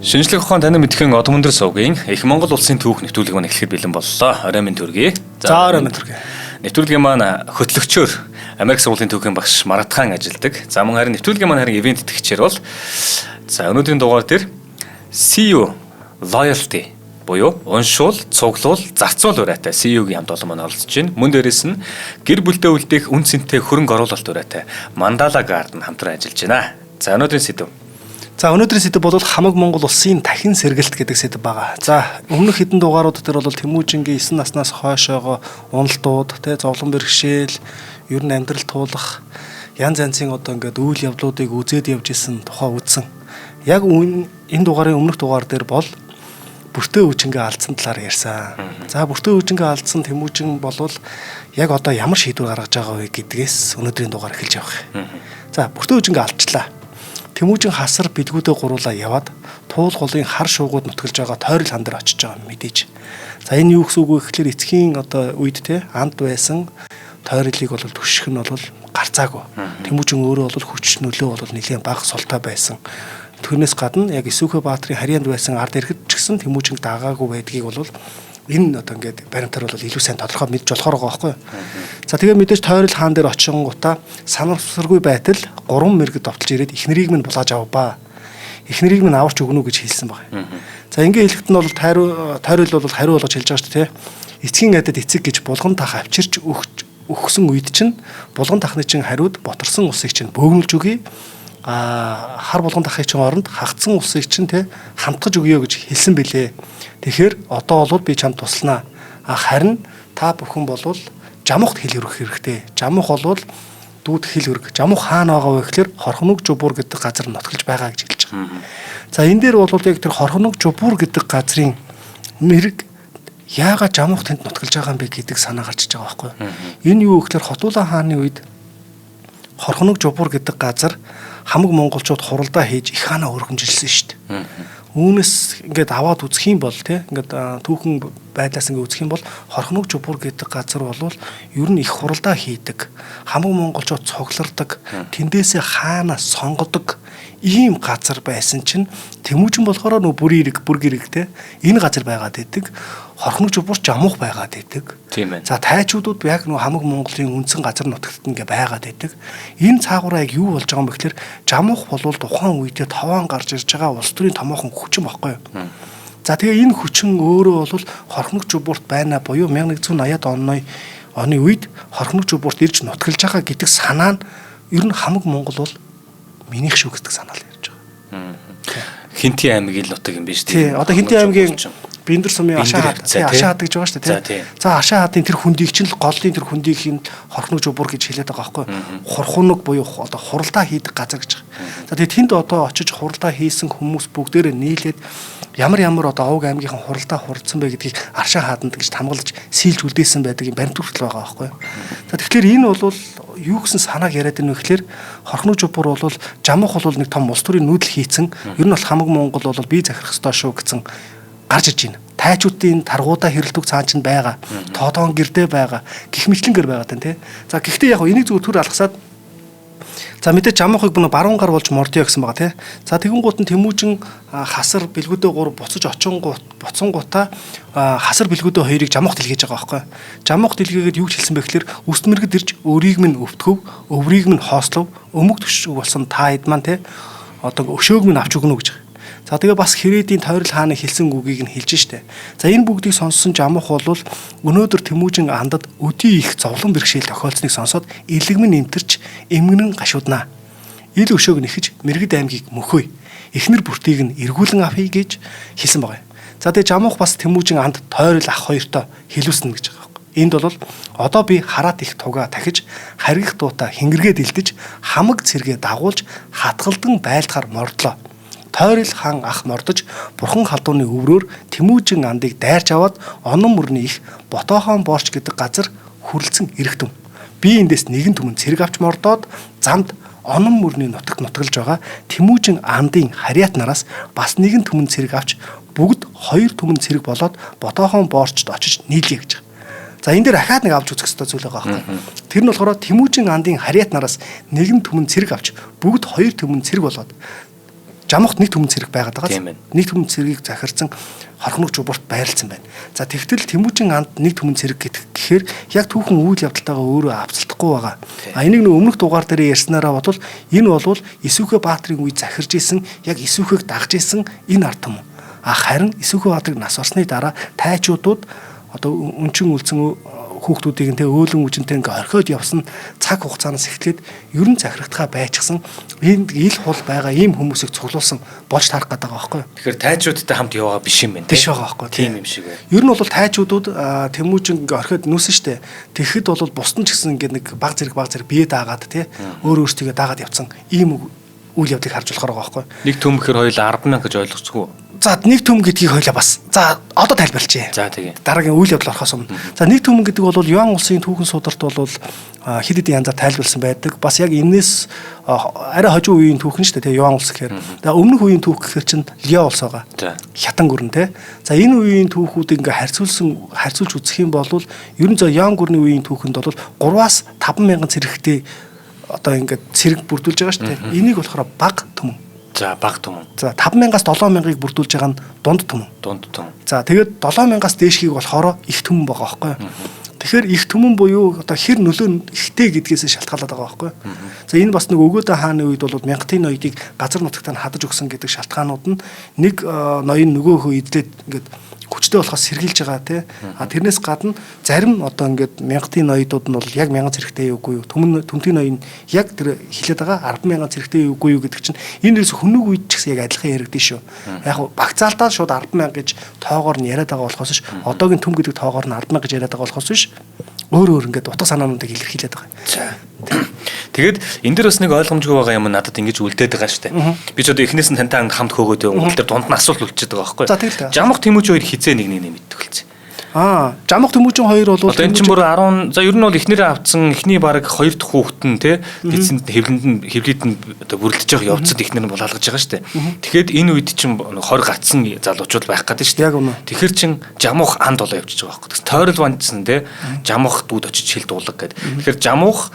Шинжлэх ухаан танин мэдхэн Одон Мөндөр сувгийн их Монгол улсын түүх нэвтрүүлэг маань эхлэхэд бэлэн боллоо. Орой минь төргий. За орой минь төргий. Нэвтрүүлгийн маань хөтлөгчөөр Америк сургуулийн түүхийн багш Маратхан ажилладаг. За мөн харин нэвтрүүлгийн маань харин ивент итгэгчээр бол за өнөөдрийн дугаар дээр CU Loyalty буюу уншуул, цуглуул, зарцуул урайтай CU-гийн хамт олон маань оролцож байна. Мөн дээрээс нь гэр бүлдээ үлдээх үн цэнтэй хөрөнгө оруулалт урайтай Mandala Garden хамтран ажиллаж байна. За өнөөдрийн сэдв. За өнөөдрийн сэдв бол хамаг Монгол улсын дахин сэргэлт гэдэг сэдв байгаа. За өмнөх хэдэн дугаарууд дээр бол Тэмүүжингийн 9 наснаас хойшоогоо уналтууд, зовлон бэрхшээл, ер нь амьдрал туулах янз янзын одоо ингээд үйл явдлуудыг үзээд явж исэн тухай үзсэн. Яг энэ дугаарын өмнөх дугаар дээр бол бүртээ үжингээ алдсан талаар ярьсан. За бүртээ үжингээ алдсан Тэмүүжин болвол яг одоо ямар шийдвэр гаргаж байгаа вэ гэдгээс өнөөдрийн дугаар эхэлж явах. За бүртээ үжингээ алдчихлаа. Тэмүүжин хасар бэлгүүдээ гуруулаа яваад туул голын хар шуугууд нутгалж байгаа тойрол хан дээр очиж байгаа мэдээж. За энэ юу гэсэн үг вэ гэхээр эцгийн одоо үед анд байсан тойролыг бол түших нь бол гарцаагүй. Тэмүүжин өөрөө бол хүч нөлөө бол нэлээд бага султай байсан. Түүнээс гадна яг Исүхэ Баатарын харьяанд байсан ард иргэд ч гэсэн Тэмүүжин дагаагүй байдгийг бол энэ одоо ингээд баримтаар бол илүү сайн тодорхой мэдж болохоор байгаа байхгүй юу. За тэгээ мэдээж тойрол хаан дээр очингуудаа санамсаргүй байтал 3 мэрэгд довтолж ирээд их нэрийг минь булааж авбаа. Их нэрийг минь аварч өгнө гэж хэлсэн байна. За ингээд хэлэхэд нь бол тойрол бол хариу болгож хэлж байгаа шүү дээ. Эцгийн айдад эцэг гэж булган тах авчирч өгсөн үед чинь булган тахны чинь хариуд боторсон усыг чинь бөөгнөлж өгье. Хар булган тахын чинь оронд хагцсан усыг чинь хамтгаж өгье гэж хэлсэн бэлээ. Тэгэхээр одоо бол би чамд туслана. Харин та бүхэн болвол жамухт хил өргөх хэрэгтэй. Жамух болвол дүүд хил өрг. Жамух хаана байгаа вэ гэхээр Хорхоног Жубуур гэдэг газар нотголж байгаа гэж хэлж байгаа. За энэ дээр бол яг тэр Хорхоног Жубуур гэдэг газрын мэрэг яагаад жамух тэнд нотголж байгаа юм бэ гэдэг санаа гарч иж байгаа байхгүй юу? Энэ юу гэхээр Хотуулан хааны үед Хорхоног Жубуур гэдэг газар хамаг монголчууд хуралдаа хийж их хаанаа өргөмжилсэн шүү дээ. Үүнээс ингээд аваад үзэх юм бол ингээд түүхэн байдлаас ингээд үзэх юм бол Хорхоног Жубуур гэдэг газар бол ер нь их хуралдаа хийдэг, хамаг монголчууд цуглардаг, тэндээсээ хаана сонгодог ийм газар байсан чинь Тэмүүжин болохоор нөө бүр гэрэг энэ газар байгаад идэг. Хорхоног Жубуур жамуух байгаад идэг. Тийм ээ. За тайчуудууд яг нөө хамаг Монголын үндсэн газар нутагт ингээ байгаад идэг. Энэ цаагаараа яг юу болж байгаа юм бэ гэхээр жамуух болвол тухайн үедээ товоон гарч ирж байгаа улс төрийн томоохон хүчин баггүй юу? За тэгээ энэ хүчин өөрөө бол Хорхоног Жубуурт байна буюу 1180-ад оны үед Хорхоног Жубуурт ирж нутгалж байгаа гэдэг санаа нь ер нь хамаг Монгол бол минийх шүү гэдэг санаа л ярьж байгаа. Хинтийн аймгийн нутаг юм биш тийм. Одоо Хинтийн аймгийн Биндэр сумын Ашаа хаад гэж байгаа шүү дээ. За Ашаа хаадын тэр хүндийг чинь л голлын тэр хүндийг хин Хорхоног Жубуур гэж хэлээд байгаа байхгүй. Хурхуног буюу одоо хуралдаа хийдэг газар гэж. За тэгээ тэнд одоо очиж хуралдаа хийсэн хүмүүс бүгдээрээ нийлээд ямар одоо Овг аймгийнхан хуралдаа хуралдсан бэ гэдгийг Ашаа хааданд гэж хамгаалж сийлж үлдээсэн байдаг юм баримт хүртэл байгаа байхгүй. За тэгэхээр энэ бол юу гэсэн санааг яриад байна вэ гэхээр Хорхоног Жубуур бол жамуух бол нэг том улс төрийн нүүдэл хийцэн ер нь бол хамаг Монгол бол бие захирах ёстой шүү гэсэн гарч иж байна. Тайчуудын таргуудаа хэрэлдэг цаан чинь байгаа. Тоодоон гэрдээ байгаа. Гэх мэтлэнгээр байгаа тань. За гэхдээ яг энийг зүгээр төр алгасаад за мэдээ жамуухыг бүнө баруун гар болж мордё гэсэн байгаа за тэгэнгუут нь Тэмүүжин хасар бэлгүүдээ 3 буцаж боцонгуудаа хасар бэлгүүдээ хоёрыг жамуухт илгээж байгаа байхгүй. Жамуухт илгээгээд юу хэлсэн бэ гэхээр үст мэргэд ирж өрийг минь өвтгөв, өврийг минь хоослов, өмг төшөг болсон та хэд маань одоо өшөөг минь авч өгнө гэж. За тэгээ бас Хэрээдийн тойрол хааны хэлсэн үгийг нь хэлж штэ. За энэ бүгдийг сонссон жамуух бол өнөөдөр Тэмүүжин андад өдий их зовлон бэрхшээл тохиолдсныг сонсоод илэгмэн нэмтэрч эмгэнэн гашууднаа. Ил өшөөг нэхэж мэрэгд аймгийг мөхөө. Эхнэр бүртийг нь эргүүлэн авъя гэж хэлсэн байгаа. За тэгээ жамуух бас Тэмүүжин анд тойрол ах хоёртой хэлүүлсэн гэж байгаа. Энд бол одоо би хараат их тугаа тахиж харгих дуута хингэргээд илдэж хамаг цэргээ дагуулж хатгалдан байлдахаар мордлоо. Тойрол хаан ах мордож бурхан халдууны өврөөр Тэмүүжин андыг дайрч аваад онон мөрний их Ботоохон Боорч гэдэг газар хүрлцэн ирэхтэн. Би эндээс нэгэн түмэн цэрэг авч мордоод замд онон мөрний нутагт нутгалж байгаа Тэмүүжин андын харьяат нараас бас нэгэн түмэн цэрэг авч бүгд 2 түмэн цэрэг болоод Ботоохон Боорчд очиж нийлье гэж. За энэ дээр ахаад нэг авч үзэх ёстой зүйл байгаа байхгүй. Тэр нь болохоор Тэмүүжин андын харьяат нараас нэгэн түмэн цэрэг авч бүгд 2 түмэн цэрэг болоод жамхт нэг түмэн цэрэг байгаад Тийм байгаа. байна. Нэг түмэн цэрэгийг захирсан хорхног жубурт байрлсан байна. За тэгтэл Тэмүүжин анд нэг түмэн цэрэг гэхээр яг түүхэн үйл явдалтайгаа өөрөө авцалдахгүй байгаа. Энийг нэг өмнөх дугаар дээр ярьснараа бодвол энэ бол Исүхэ Баатарын үед захирж исэн яг Исүхийг дагж исэн энэ ард түмэн. Харин Исүхэ Баатарыг нас орсны дараа тайчуудууд одоо өнчин үлдсэн хүүхдүүдийг нь өөлөн үжинтэй ингээ орхиод явсан цаг хугацаанаас эхлээд ер нь захирагдхаа байчихсан энд ил хул байгаа ийм хүмүүсийг цуглуулсан болж тарах гэдэг байгаа байхгүй юу. Тэгэхээр тайчуудтай хамт яваа биш юм байна. Биш байгаа байхгүй юу. Тийм юм шиг байна. Ер нь бол тайчуудууд Тэмүүжин ингээ орхиод нүүсэн штэ. Тэгэхэд бол бусдын ч гэсэн ингээ нэг баг зэрэг бие даагаад тий өөр өөртөө даагаад явцсан ийм үйл явдлыг харж болохоор байгаа байхгүй юу. Нэг төмөхөр хоёул 10,000 гэж ойлгоцгүй. За нэг түмэн гэдгийг хоёлаа бас. За одоо тайлбарлая. За тэгээ. Дараагийн үйл явдал орохоос өмнө. За нэг түмэн гэдэг бол Юан улсын түүхэн сударт бол хэд хэдэн янзаар тайлбарлсан байдаг. Бас яг энэс арай хожуу үеийн түүхэн шүү дээ. Юан улс гэхээр. За өмнөх үеийн түүх гэхээр чинь Лио улс байгаа. За. Хятан гүрэн те. За энэ үеийн түүхүүдийг ингээ харьцуулж үзэх юм бол ер нь Юан гүрний үеийн түүхэнд бол 3-аас 5,000 цэрэгтэй одоо ингээ цэрэг бүрдүүлж байгаа шүү дээ. Энийг болохоор баг түмэн. За баг түмэн. За 5,000-аас 7,000-ыг бүрдүүлж байгаа нь дунд түмэн. Дунд түмэн. За тэгээд 7,000-аас дээшгийг болохоор их түмэн байгаа байхгүй юу. Тэгэхээр их түмэн буюу одоо хэр нөлөө ихтэй гэдгээс шалтгаалаад байгаа байхгүй юу. За энэ бас нэг Өгөөдө хааны үед бол Мянгатын ноёдыг газар нутагтаа хадаж өгсөн гэдэг шалтгаанууд нь нэг ноён нөгөөхөө эдлээд ингээд хүчтэй болохоос сэргийлж байгаа тий. Тэрнээс гадна зарим одоо ингээд Мянгатын ноёдууд нь бол яг 1000 цэрэгтэй үгүй юу. Төмтийн ноён яг тэр хилээд байгаа 10,000 цэрэгтэй үгүй юу гэдэг чинь энэ ерөөс хүннэг үед ч гэсэн яг адилхан яригдэн шүү. Яг багцаалтаа шууд 10,000 гэж тоогоор нь яриад байгаа болохоос ш одоогийн төм гэдэг тоогоор нь 10,000 гэж яриад байгаа болохоос ш өөр ингээд утга санаануудыг илэрхийлээд байгаа. За. Тэгээд энэ дэр бас нэг ойлгомжгүй байгаа юм надад ингэж үлдээд байгаа шүү дээ. Би ч одоо эхнээс нь тантай хамт хөөгөөд өнгөл төр дунд нь асуулт үлдчихэд байгаа байхгүй. За тэгэл. Жамх Тэмүүжин хоёр хизээ нэг мэддэг болсон. Жамх Тэмүүжин хоёр бол одоо энэ чинь бүр 10 за ер нь бол эхнэрээ авцсан эхний баг 2 дахь хүүхэд нь те дээдсэнд хэвлээд нь одоо бүрлдэж байгаа явцад эхнэр нь булаалгаж байгаа шүү дээ. Тэгэхээр энэ үед чинь 20 гацсан залуучууд байх гэдэг шүү дээ. Яг үнэ. Тэгэхээр чин жамх анд болоо явчихж байгаа байхгүй. Тойрол вандсан те жамх дүүд очиж хил дуулаг гэдэг. Тэгэхээр жамх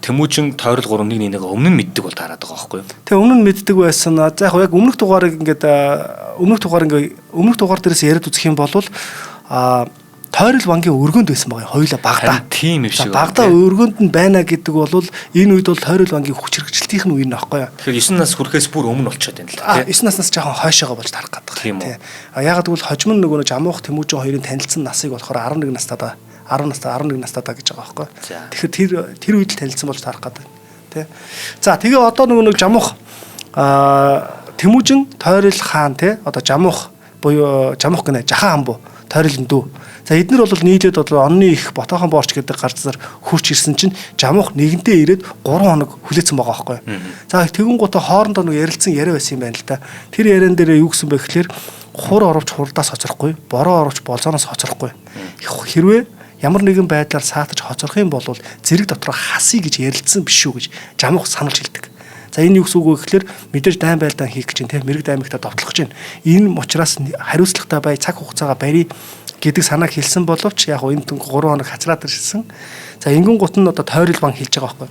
Тэмүүжин тойрол 3-1 нэг өмнө нь мэддэг бол таарад байгаа байхгүй юу? Тэг өмнө нь мэддэг байсан. За яг өмнөх дугаар дээрээс яриад үзэх юм бол тойрол вангийн өргөнд байсан байгаа хоёулаа багтаа. Тийм юм шиг. Багтаа өргөнд нь байна гэдэг бол энэ үед бол тойрол вангийн хүч хэрэгжилтийнх нь үе нэ аахгүй юу? Тэгэхээр 9 нас хүрэхээс бүр өмнө болчиход байна л да. 9 наснаас жоохон хойшоогоо болж тарах гэдэг. Тийм. Ягаад гэвэл хожим нь нөгөө Жамуух Тэмүүжин хоёрын танилцсан насыг болохоор 11 настайдаа 11 настайдаа гэж байгаа байхгүй. Тэгэхээр тэр үед л танилцсан болж тарах гэдэг. Тэ. За тэгээ одоо нөгөө Жамуух Тэмүүжин тойрол хаан те одоо Жамуух буюу Жамуух гэнэ Жахан хамбуу тойролын дүү. За эднэр бол нийлээд одоо онны их Ботохон боорч гэдэг гарцаар хурч ирсэн чинь Жамуух нэгэнтээ ирээд 3 хоног хүлээсэн байгаа байхгүй. За тэгүн гутаа хоорондоо нэг ярилцсан яриа байсан юм байна л да. Тэр яриан дээр юу гэсэн бэ гэхээр хур оровч хурдаас хоцрохгүй, бороо оровч болзооноос хоцрохгүй. Хэрвээ ямар нэгэн байдлаар саатаж хоцрох юм бол зэрэг дотроо хасъя гэж ярилцсан биш үү гэж Жамуух сануулж хэлдэг. За энэ юу гэсэн үг вэ гэхээр мэдээж дайн байлдаан хийх гэж чинь мэрэг даймагтаа довтлох гэж байна. Энэ учраас хариуцлагатай бай, цаг хугацаагаа барья гэдэг санааг хэлсэн боловч яг энэ 3 хоног хацраад ирсэн. За ингэн гут нь одоо тойрол банк хэлж байгаа байхгүй.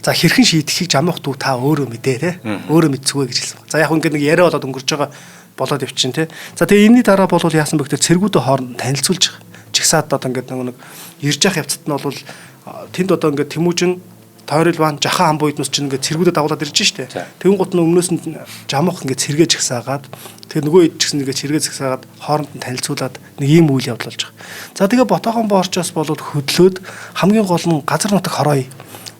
За хэрхэн шийдэхийг Жамуух дүү та өөрөө мэдээ те. Өөрөө мэдцгөө гэж хэлсэн. За яг ингээд нэг яриа болоод өнгөрч байгаа болоод явчихин те. За тэгээ энэний дараа бол яасан бэ гэхээр цэргүүдийн хооронд танилцуулж чигсаад одоо ингээд нэг ирж явах явцад нь бол тэнд одоо ингээд Тэмүүжин тойрол баан Жахан хамбуу эднес чинь ингээд цэргүүдэд дагуулад ирж штэ. Тэгүн гут нь өмнөөс нь Жамуух ингээд цэргээ жигсаагаад тэгээ нөгөө ид ч гэсэн ингээд цэргээ згсаагаад хооронд нь танилцуулаад нэг ийм үйл явдал болж байгаа. За тэгээ Ботохон боорчоос болоод хөдлөөд хамгийн гол нь газар нутаг хорой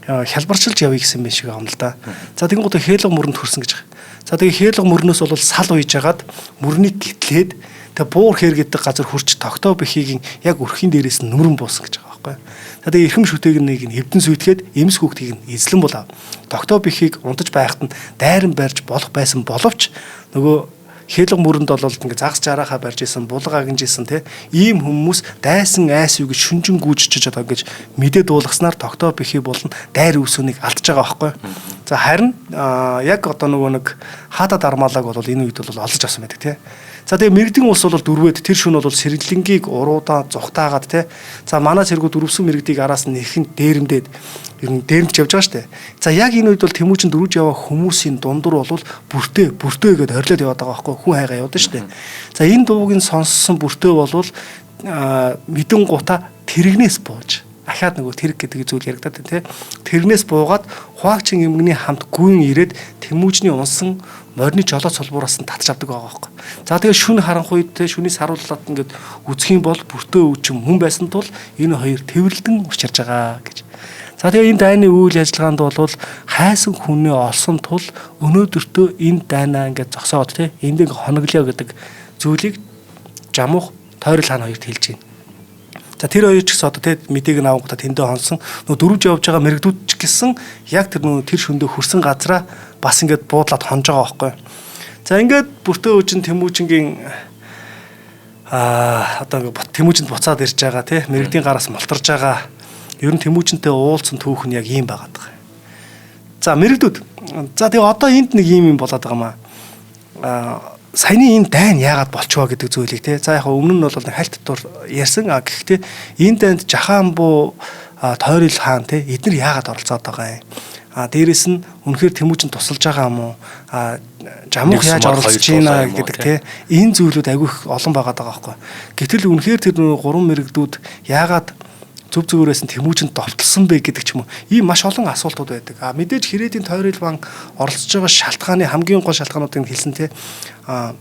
хялбарчилж явъя гэсэн юм шиг юм л да. За тэгүн гут хээлэг мөрөнд хүрсэн гэж байгаа. За тэгээ хээлэг мөрнөөс бол сал уйж агаад мөрнийг гитлээд тэгээ буур хээр гэдэг газар хурч тогтоо бэхийг яг өрхийн дээрээс нь нүрэн буусан гэж байгаа байхгүй. За тэгээ эрхэм шүтээгнийг нь хэвдэн сүйтгэхэд эмс хүүхдийг нь эзлэн булаа. Тогтоо бэхийг унтаж байхад нь дайран барьж болох байсан боловч нөгөө хээлэг мөрөнд бол ингээ загас жарахаа барьж исэн, булга агнжсэн те ийм хүмүүс дайсан айс юу гэж шүнжин гүйжиж одоо ингэж мэдээ дуулгаснаар тогтоо бэхий болон дайр үсөнийг алдж байгаа байхгүй. За харин яг одоо нөгөө нэг хаата дармаалаг бол энэ үед бол олж авсан байдаг те. За тэгээ мэрэгдийн улс бол дөрвөөд тэр шөнө бол сэргэлэнгийг уруудаа зүхтаагаад те. За манай цэргүүд дөрвсөн мэрэгдийг араас нь нэхэн дээрэмдээд ер нь дээрмж явж байгаа шүү дээ. За яг энэ үед бол Тэмүүжин дөрвж яваа хүмүүсийн дундуур бол бүртээ гэдээ орилоод яваад байгаа байхгүй хүн хайгаа яваад шүү дээ. За энэ дуугийн сонссон бүртээ бол мэдэн гута тэрэгнээс бууж ахаад нөгөө тэрэг гэдэг зүйл яригадаад байна те. Тэрнээс буугаад Хуваагчин эмгэний хамт гүйн ирээд Тэмүүжний унсан морины жолоо цолбуураас нь татж авдаг байгаа байхгүй. За тэгээ шүн харанхуй үед те шүний сарууллаад ингээд үзэх юм бол бүртээ өвчм хүн байсан тул энэ хоёр тэвэрлэн учирж байгаа гэж. За тэгээ энэ дайны үйл ажиллагаанд бол хайсан хүнээ олсон тул өнөөдөртөө энэ дайнаа ингээд зогсоод те энд хоноглоо гэдэг зүйлийг Жамуух Тойрол хаан хоёрт хэлж байна. За тэр хоёр ч гэсэн одоо те мэдээг нь авангуудаа тэндээ хонсон нөө дөрвж явж байгаа мэрэгдүүд ч гэсэн яг тэр нөө тэр шөндөө хөрсөн газараа бас ингээд буудлаад хонж байгаа байхгүй. За ингээд бүртээ өвчин Тэмүүжингийн одоо Тэмүүжинд буцаад ирж байгаа те мэрэгдийн гараас мултарж байгаа ер нь Тэмүүжинтэй уулзсан түүх нь яг ийм байгаад байгаа. За мэрэгдүүд за тэгээ одоо энд нэг ийм юм болоод байгаа маа. Саяны энэ дайн яагаад болчихвоо гэдэг зүйлийг те. За яг өмнө нь бол хальт тур ярьсан. Гэхдээ энэ дайнд Жахаанбуу Тойрол хаан те эдгээр яагаад оролцоод байгаа юм. Дээрэс нь үнэхээр Тэмүүжин тусалж байгаа юм уу? Жамуух яаж оролцож байна гэдэг те. Энэ зүйлүүд айгүй их олон байгаад байгаа байхгүй. Гэтэл үнэхээр тэр гурван мэрэгдүүд яагаад зөв зүгээрээс нь Тэмүүжинд довтлсон бэ гэдэг ч юм уу. Ийм маш олон асуултууд байдаг. Мэдээж Хэрээдийн Тойрол хаан оролцож байгаа шалтгааны хамгийн гол шалтгаануудыг хэлсэн те.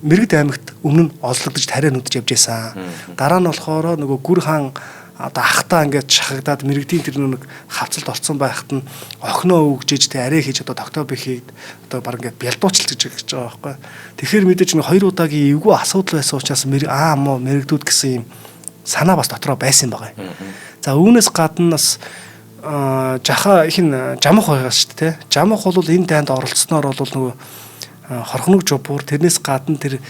Мэргэд аймагт өмнө нь олзлогдож тариа нүдж явж байсан. Дараа нь болохоор нөгөө Гүр хаан одоо ахтаа ингээд шахагдаад мэрэгдийн тэр нэг хавцалд орцсон байхад нь охиноо өгжиж тэ арай хийж одоо тогтоо бэхийд одоо баг ингээд бялдуучилж гэж байгаа байхгүй. Тэгэхээр мэдээж нэг 2 удаагийн эвгүй асуудал байсан учраас мэрэгдүүд гэсэн юм санаа бас дотроо байсан байгаа юм. За үүнээс гадна бас Жамуух байгаас шүү дээ. Жамуух бол энэ дайнд оролцсноор бол нөгөө хорхног жубуур тэрнээс гадна тэр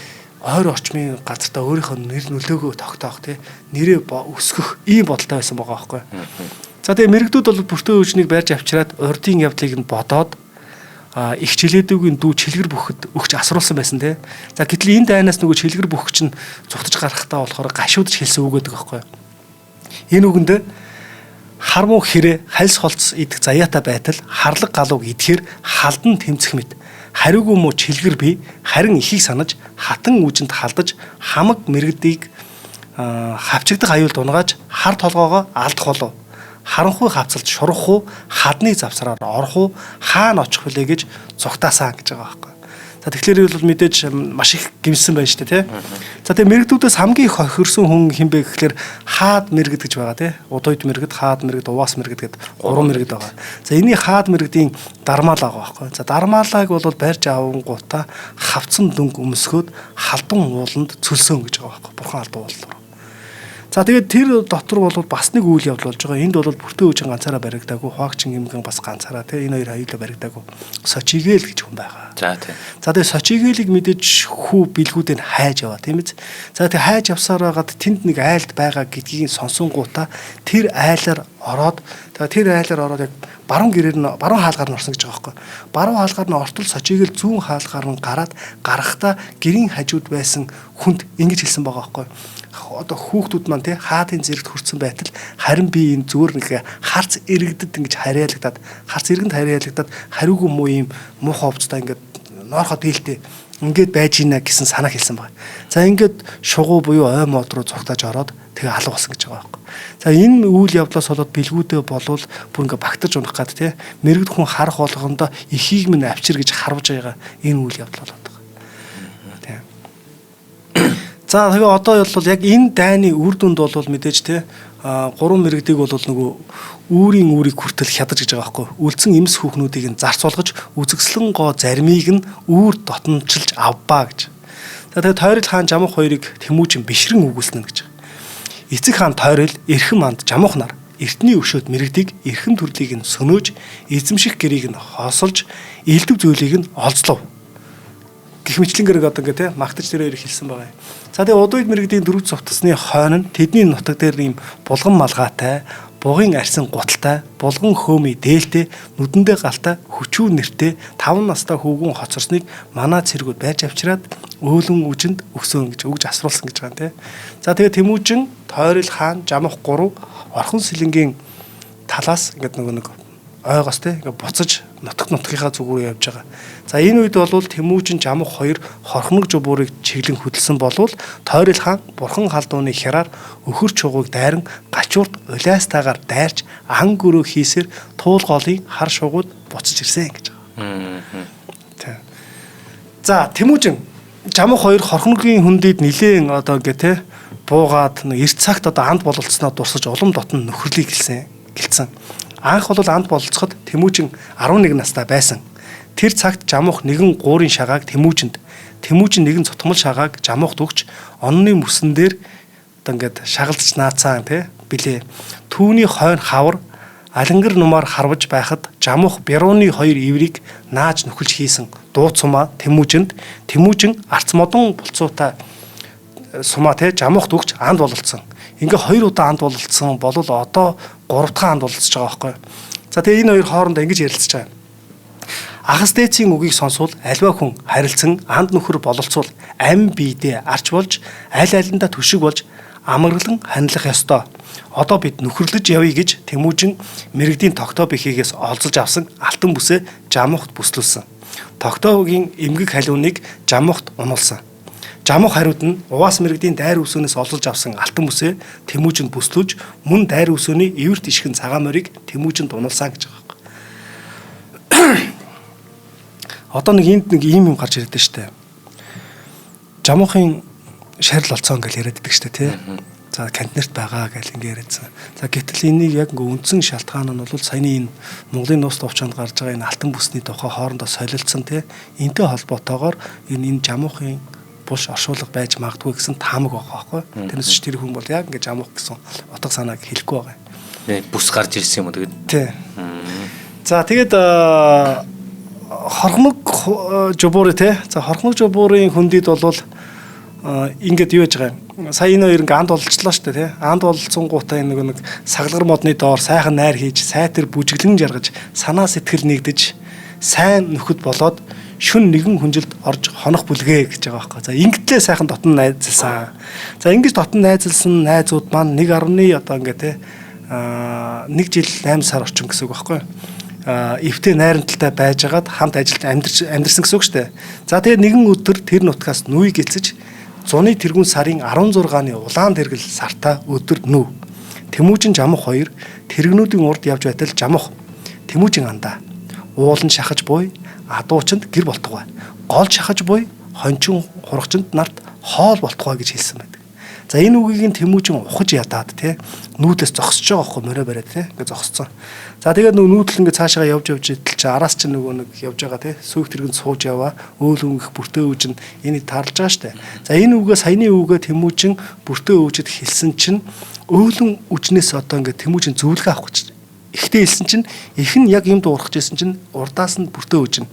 ойр орчмын газартаа өөрийнхөө нэр нөлөөгөө тогтоох тий нэрээ өсгөх ийм бодолтой байсан байгаа байхгүй. За тэгээ мэрэгдүүд бол бүртээ өвчнийг барьж авчираад урдын явдлыг нь бодоод их чилээдүүгийн дүү чилгэр бүхэд өгч асруулсан байсан тий. За гэтэл энэ дайнаас нөгөө чилгэр бүхч нь зүгтж гарахтаа болохоор гашуудж хэлсэн үг гэдэг байхгүй. Энэ үгэнд хар муу хэрэг хальс холц идэх заяатай байтал харлаг галууг идэхээр халдан тэмцэх мэт хариугүй муу чилгэр би харин ихийг санаж хатан үжинд халдаж хамаг мэрэгдийг хавчигдах аюул дунгааж хар толгоогоо алдах болов. Харанхуй хавцалж шурах уу хадны завсраар орох уу хаана очих вүлээ гэж зугтаасаа гэж байгаа байхгүй. За тэгэхээр бол мэдээж маш их гимсэн байна шүү дээ тий. За тэгээ мэрэгдүүдээс хамгийн их хохирсон хүн хэн бэ гэхээр хаад мэрэгд гэж байгаа тий. Удойд мэрэгд, хаад мэрэгд, уваас мэрэгд гэдэг 3 мэрэгд байгаа. За энэний хаад мэрэгдийн дармаалаа байгаа байхгүй. За дармаалааг бол барьж авангуудаа хавцсан дөнгө өмсгөөд халдун ууланд цөлсөөн гэж байгаа байхгүй. Бурхан албан уулал. За тэгээд тэр дотор бол бас нэг үйл явдал болж байгаа. Энд бол бүртээ өвчин ганцаараа баригдаагүй, Хуваагчин эмгэн бас ганцаараа тийм энэ хоёр хоёулаа баригдаагүй. Сочигээл гэж хүн байгаа. За тийм. За тэгээд Сочигээлийг мэдээж хүү бэлгүүдээ хайж яваа тийм биз. За тэгээд хайж явсаар байгаад тэнд нэг айлд байгаа гэдгийг сонсонгуудаа тэр айлаар ороод тэгээд тэр айлаар ороод яг баруун гэрээр нь баруун хаалгаар нь орсон гэж байгаа байхгүй. Баруун хаалгаар нь ортол Сочигээл зүүн хаалгаар нь гараад гарахдаа гэрийн хажууд байсан хүнд ингэж хэлсэн байгаа байхгүй. Одоо хүүхдүүд маань тий хаатын зэрэгт хүрсэн байтал харин би энэ зүгээр нэг харц иргэдэд ингэж харьяалагдаад харц иргэнд харьяалагдаад хариугүй муу юм муу ховцтой ингээд ноорхот ээлтэй ингээд байж ийна гэсэн санаа хэлсэн байна. За ингээд шугуу буюу ой мод руу цогтаж ороод тэгээ алга болсон гэж байгаа байхгүй. За энэ үйл явдлаас болоод бэлгүүдээ болвол бүр ингээд багтаж унах гад тий мэрэгд хүн харах болгондоо эхийг минь авчир гэж харвж байгаа энэ үйл явдал болоод байгаа. За тэгээ одоо бол яг энэ дайны үр дүнд бол мэдээж те 3 мэрэгдийг бол нөгөө үүрийг хүртэл хядаж гэж байгаа байхгүй. Үлдсэн эмс хүүхнүүдийг нь зарцуулгаж үзэгслэн гоо заримыг нь үүр дотночилж авбаа гэж. За тэгээ Тойрол хаан Жамуух хоёрыг Тэмүүжин бишрэн үгүүлсэн гэж. Эцэг хаан Тойрол эрхэм манд Жамуух нар эртний өшөөд мэрэгдийг эрхэм төрлийг нь сөнөөж эзэмших гэрийг нь хосолж элдв зүйлийг нь олзлов. Гэх мэтлэнгэрэг одоо ингээ те магтаж тэр хоёрыг хэлсэн байгаа юм. За тэгээ удойд мэрэгдийн дөрвж цовтсны хойно нь тэдний нутаг дээр ийм булган малгайтай, бугын арьсан гуталтай, булган хөөмий дээлтэй, нүдэндээ галтай, хүчүү нэртэй 5 настай хүүгэн хоцорсныг манаа цэргүүд байж авчираад өөлөн үжинд өгсөн гэж өгж асруулсан гэж байгаа юм те. За тэгээ Тэмүүжин, Тойрол хаан, Жамуух 3 орхон сэлэнгийн талаас ингээд нэг ойгоос те ингээ буцаж нутгийнхаа зүгүүрээ явж байгаа. За энэ үед бол Тэмүүжин Жамх хоёр хорхног жубуурыг чиглэн хөдөлсөн болвол Тойрол хаан бурхан халдууны хяраар өхөр чугуйг дайран гачуурт улайстайгаар дайрч ан гөрөө хийсээр туулголын хар шугууд буцаж ирсэн гэж байгаа. За Тэмүүжин Жамх хоёр хорхногийн хүндийд нилээн одоо ингээ те буугаад эрт цагт одоо анд бололцсноо дурсаж улам дотн нөхөрлийг гэлцэн. Анх бол анд бололцоход Тэмүүжин 11 настай байсан. Тэр цагт Жамх нэгэн гуурын шагааг Тэмүүжинд, Тэмүүжин нэгэн цутгамал шагааг Жамхд өгч онны мөсөн дээр одоо ингээд шагалдаж наацаан тий билээ. Түүний хойно хавар алингар нумаар харваж байхад Жамх Бярууны хоёр иврийг нааж нөхөлж хийсэн дууц сумаа Тэмүүжин арц модон булцуутай сумаа те Жамхд өгч анд бололцсон. Ингээ 2 удаа анд бололцсон бол одоо 3 дахь анд бололцож байгаа байхгүй. За тэгээ энэ хоёр хоорондоо ингэж ярилцж байгаа. Ахас дээцийн үгийг сонсвол альва хүн харилцан анд нөхөр бололцвол ам биедээ арч болж аль алиндаа түшиг болж амарлан хандлах ёстой. Одоо бид нөхөрлөж явъя гэж Тэмүүжин мэрэгдийн тогтоо бихийгээс олзож авсан алтан бүсээ Жамхд бүслүүлсэн. Тогтоогийн эмгэг халиуныг Жамхд унуулсан. Жамх хариуд нь уваас мэрэгдийн дайр үсөнөөс олзож авсан алтан бүсээ Тэмүүжинд бүслүүлж мөн дайр үсөний эвэрт ишгэн цагаан морийг Тэмүүжинд унуулсан гэж байгаа юм. Одоо нэг энд нэг ийм юм гарч ирээд байна шүү дээ. Жамхын шарил олцсон гэж яриад байдаг шүү дээ тий. За кантнерт байгаа гэж ингэ яриадсан. За гэтэл энийг яг ингээ үндсэн шалтгаан нь бол саяны энэ Монголын нууц товчонд гарч байгаа энэ алтан бүсний тухай хоорондоо солилцсон тий. Энтэй холбоотойгоор энэ Жамхын булш оршуулга байж магадгүй гэсэн таамаг байгаа байхгүй. Тэрнээс ч тэр хүн бол яг ингээ Жамх гэсэн утга санааг хэлэхгүй байгаа. Бүс гарч ирсэн юм уу тэгээд. Тий. За тэгээд хорхног жубуур те. За хорхног жубуурын хүндийд бол ингээд юу яж байгаа юм. Сая энэ хоёр ингээ анд болцлоо шүү дээ те. Анд болцсон гутаа нэг саглагар модны доор сайхан найр хийж, сайтэр бүжиглэн жаргаж, санаа сэтгэл нэгдэж, сайн нөхөд болоод шүн нэгэн хүнжилд орж хонох бүлгээ гэж байгаа байхгүй. За ингэтлээ сайхан дотн найзалсан. За ингэж дотн найзалсан найзууд маань 1.1 одоо ингээ те 1 жил 8 сар орчим гэсэн үг байхгүй. Эвтэй найрамдалтай байжгаад хамт ажилд амьдэрсэн гэсэн үг шүү дээ. За тэгээд нэгэн өдөр тэр нутгаас нүй гэлцэж зуны тэргүүн сарын 16-ны улаан тэргэл сартаа өдөр нүв. Тэмүүжин Жамх хоёр тэрэгнүүдийн урд явж байтал Жамх Тэмүүжин андаа уулан шахаж буй адуучинд гэр болтугай. Гол шахаж буй хончин хурагчинд нарт хоол болтугай гэж хэлсэн байдаг. За энэ үгийг Тэмүүжин ухаж ядаад те нүүдлээс зогсож байгаа байхгүй морой бариад те ингээ зогсцсон. За тэгээд нүүдэл ингээ цаашаа явж идэл чи араас чи нөгөө нэг явж байгаа те сүйх тэргэнд сууж яваа өөл өнгөх бүртээ өвж нь энийг тарлаж байгаа штэ. За энэ үгээ саяны үгээ Тэмүүжин бүртээ өвжөд хэлсэн чинь өөлөн үжнээс одоо ингээ Тэмүүжин зөвлөгөө авах гэж ихтэй хэлсэн чинь их нь яг юм дуурах гэсэн чинь урдаас нь бүртээ өвжнө.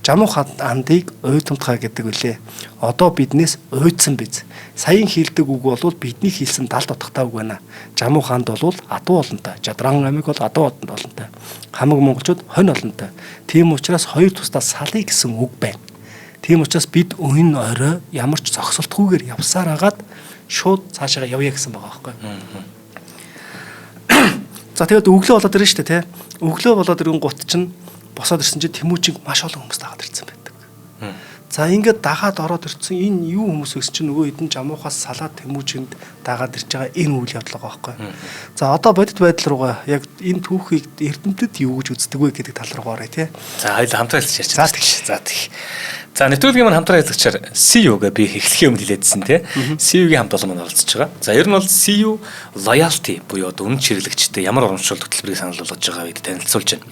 Жамх андыг уйдамтгай гэдэг үлээ. Одоо биднээс уйдсан биз. Саяын хэлдэг үг бол бидний хэлсэн 70 дотогтой үг байна. Жамх анд бол адуу олонтой. Жадран амиг бол адуу олонтой. Хамаг монголчууд хонь олонтой. Тийм учраас хоёр тусдаа салъя гэсэн үг байна. Тийм учраас бид өн орой ямар ч зогсолтгүйгээр явсаар агаад шууд цаашаа явъя гэсэн байгаа байхгүй. За тэгээд өглөө болоод ирэн штэ тий. Өглөө болоод ирэн гут чинь босоод ирсэн чинь Тэмүүжин маш олон хүмүүс дагаад ирсэн байдаг. За ингээд дагаад ороод ирсэн энэ юу хүмүүс гэсэн чинь нөгөө хэдэн Жамхаас салаад Тэмүүжинд дагаад ирж байгаа энэ үйл явдал байгаа байхгүй. За одоо бодит байдал руугаа яг энэ түүхийг эрдэмтэд юу гэж үздэг вэ гэдэг тал руу оръё тий. За хоёул хамтран хэлж ярьж байгаа. За тэгш. За нэвтрүүлгийн маань хамтран хэлцэгчээр CU-г би эхлэхийн өмнө хэлээдсэн тий. CU-гийн хамт олон маань оролцож байгаа. За ер нь бол CU loyalty буюу одоо үнэ чиглэгчтэй ямар урамшуул хөтөлбөрийг санал болгож байгаа гэдгийг танилцуулж байна.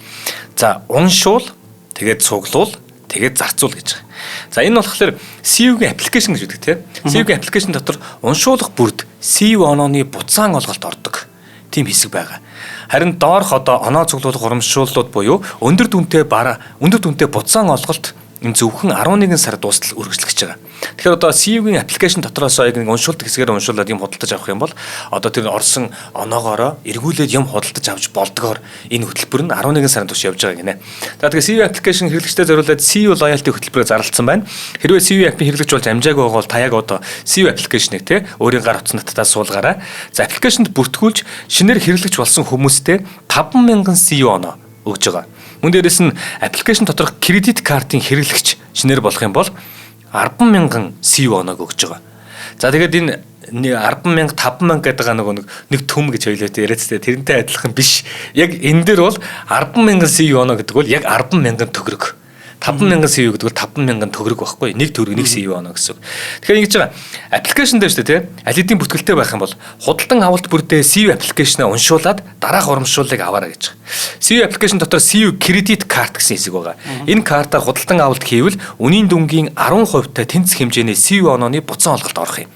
За уншуул, тэгээд цуглуул, тэгээд зарцуул гэж байгаа. За энэ болохоор CU-гийн аппликейшн гэж үүдэг тий. CU-гийн аппликейшн дотор уншуулах бүрд CU онооны буцаан олголт ордог. Тийм хэсэг байгаа. Харин доорх одоо оноо цуглуулах урамшууллууд буюу өндөр дүнтэй буцаан олголт энэ зөвхөн 11 сар дуустал үргэлжлэж байгаа. Тэгэхээр одоо CU-гийн аппликейшн дотроос яг нэг уншуулдаг хэсгээр уншуулад юм худалдаж авах юм бол одоо тэр орсон оноогоороо эргүүлээд юм худалдаж авч болдгоор энэ хөтөлбөр нь 11 сарын турш явж байгаа гинэ. За тэгэхээр CU аппликейшн хэрэглэгчдэд зориулаад CU loyalty хөтөлбөрөөр зарлалсан байна. Хэрвээ CU app-ийг хэрэглэж болж амжаагүй байгаа бол та яг одоо CU аппликейшнийг те өөрийн гар утсан натаа суулгаарай. За аппликейшнд бүртгүүлж шинээр хэрэглэж болсон хүмүүстээ 5,000 CU оноо өгж байгаа. Мөн дээрэс нь аппликейшн доторх кредит картын хэрэглэгч шинээр болох юм бол 10,000 CU оног өгж байгаа. За тэгээд энэ 10,000 5,000 гэдэг нэг төм гэж ойлоотой яриадтэй тэрнтэй адилхан биш. Яг энэ дээр бол 10,000 CU оноо гэдэг бол яг 10,000 төгрөг. 5,000 CU гэдэг бол 5,000 төгрөг байхгүй. Нэг төгрөг нэг CU оноо гэсэн. Тэгэхээр ингэж байгаа. Аппликейшн дээр шүү дээ, аль хэдийн бүртгэлтэй байх юм бол худалдан авалт бүрдээ CU аппликейшнаа уншуулад дараах урамшууллыг аваарай гэж байгаа. CU аппликейшн дотор CU кредит карт гэсэн хэсэг байгаа. Энэ картаар худалдан авалт хийвэл үнийн дүнгийн 10% та тэнцэх хэмжээний CU онооны буцаан олголт орох юм.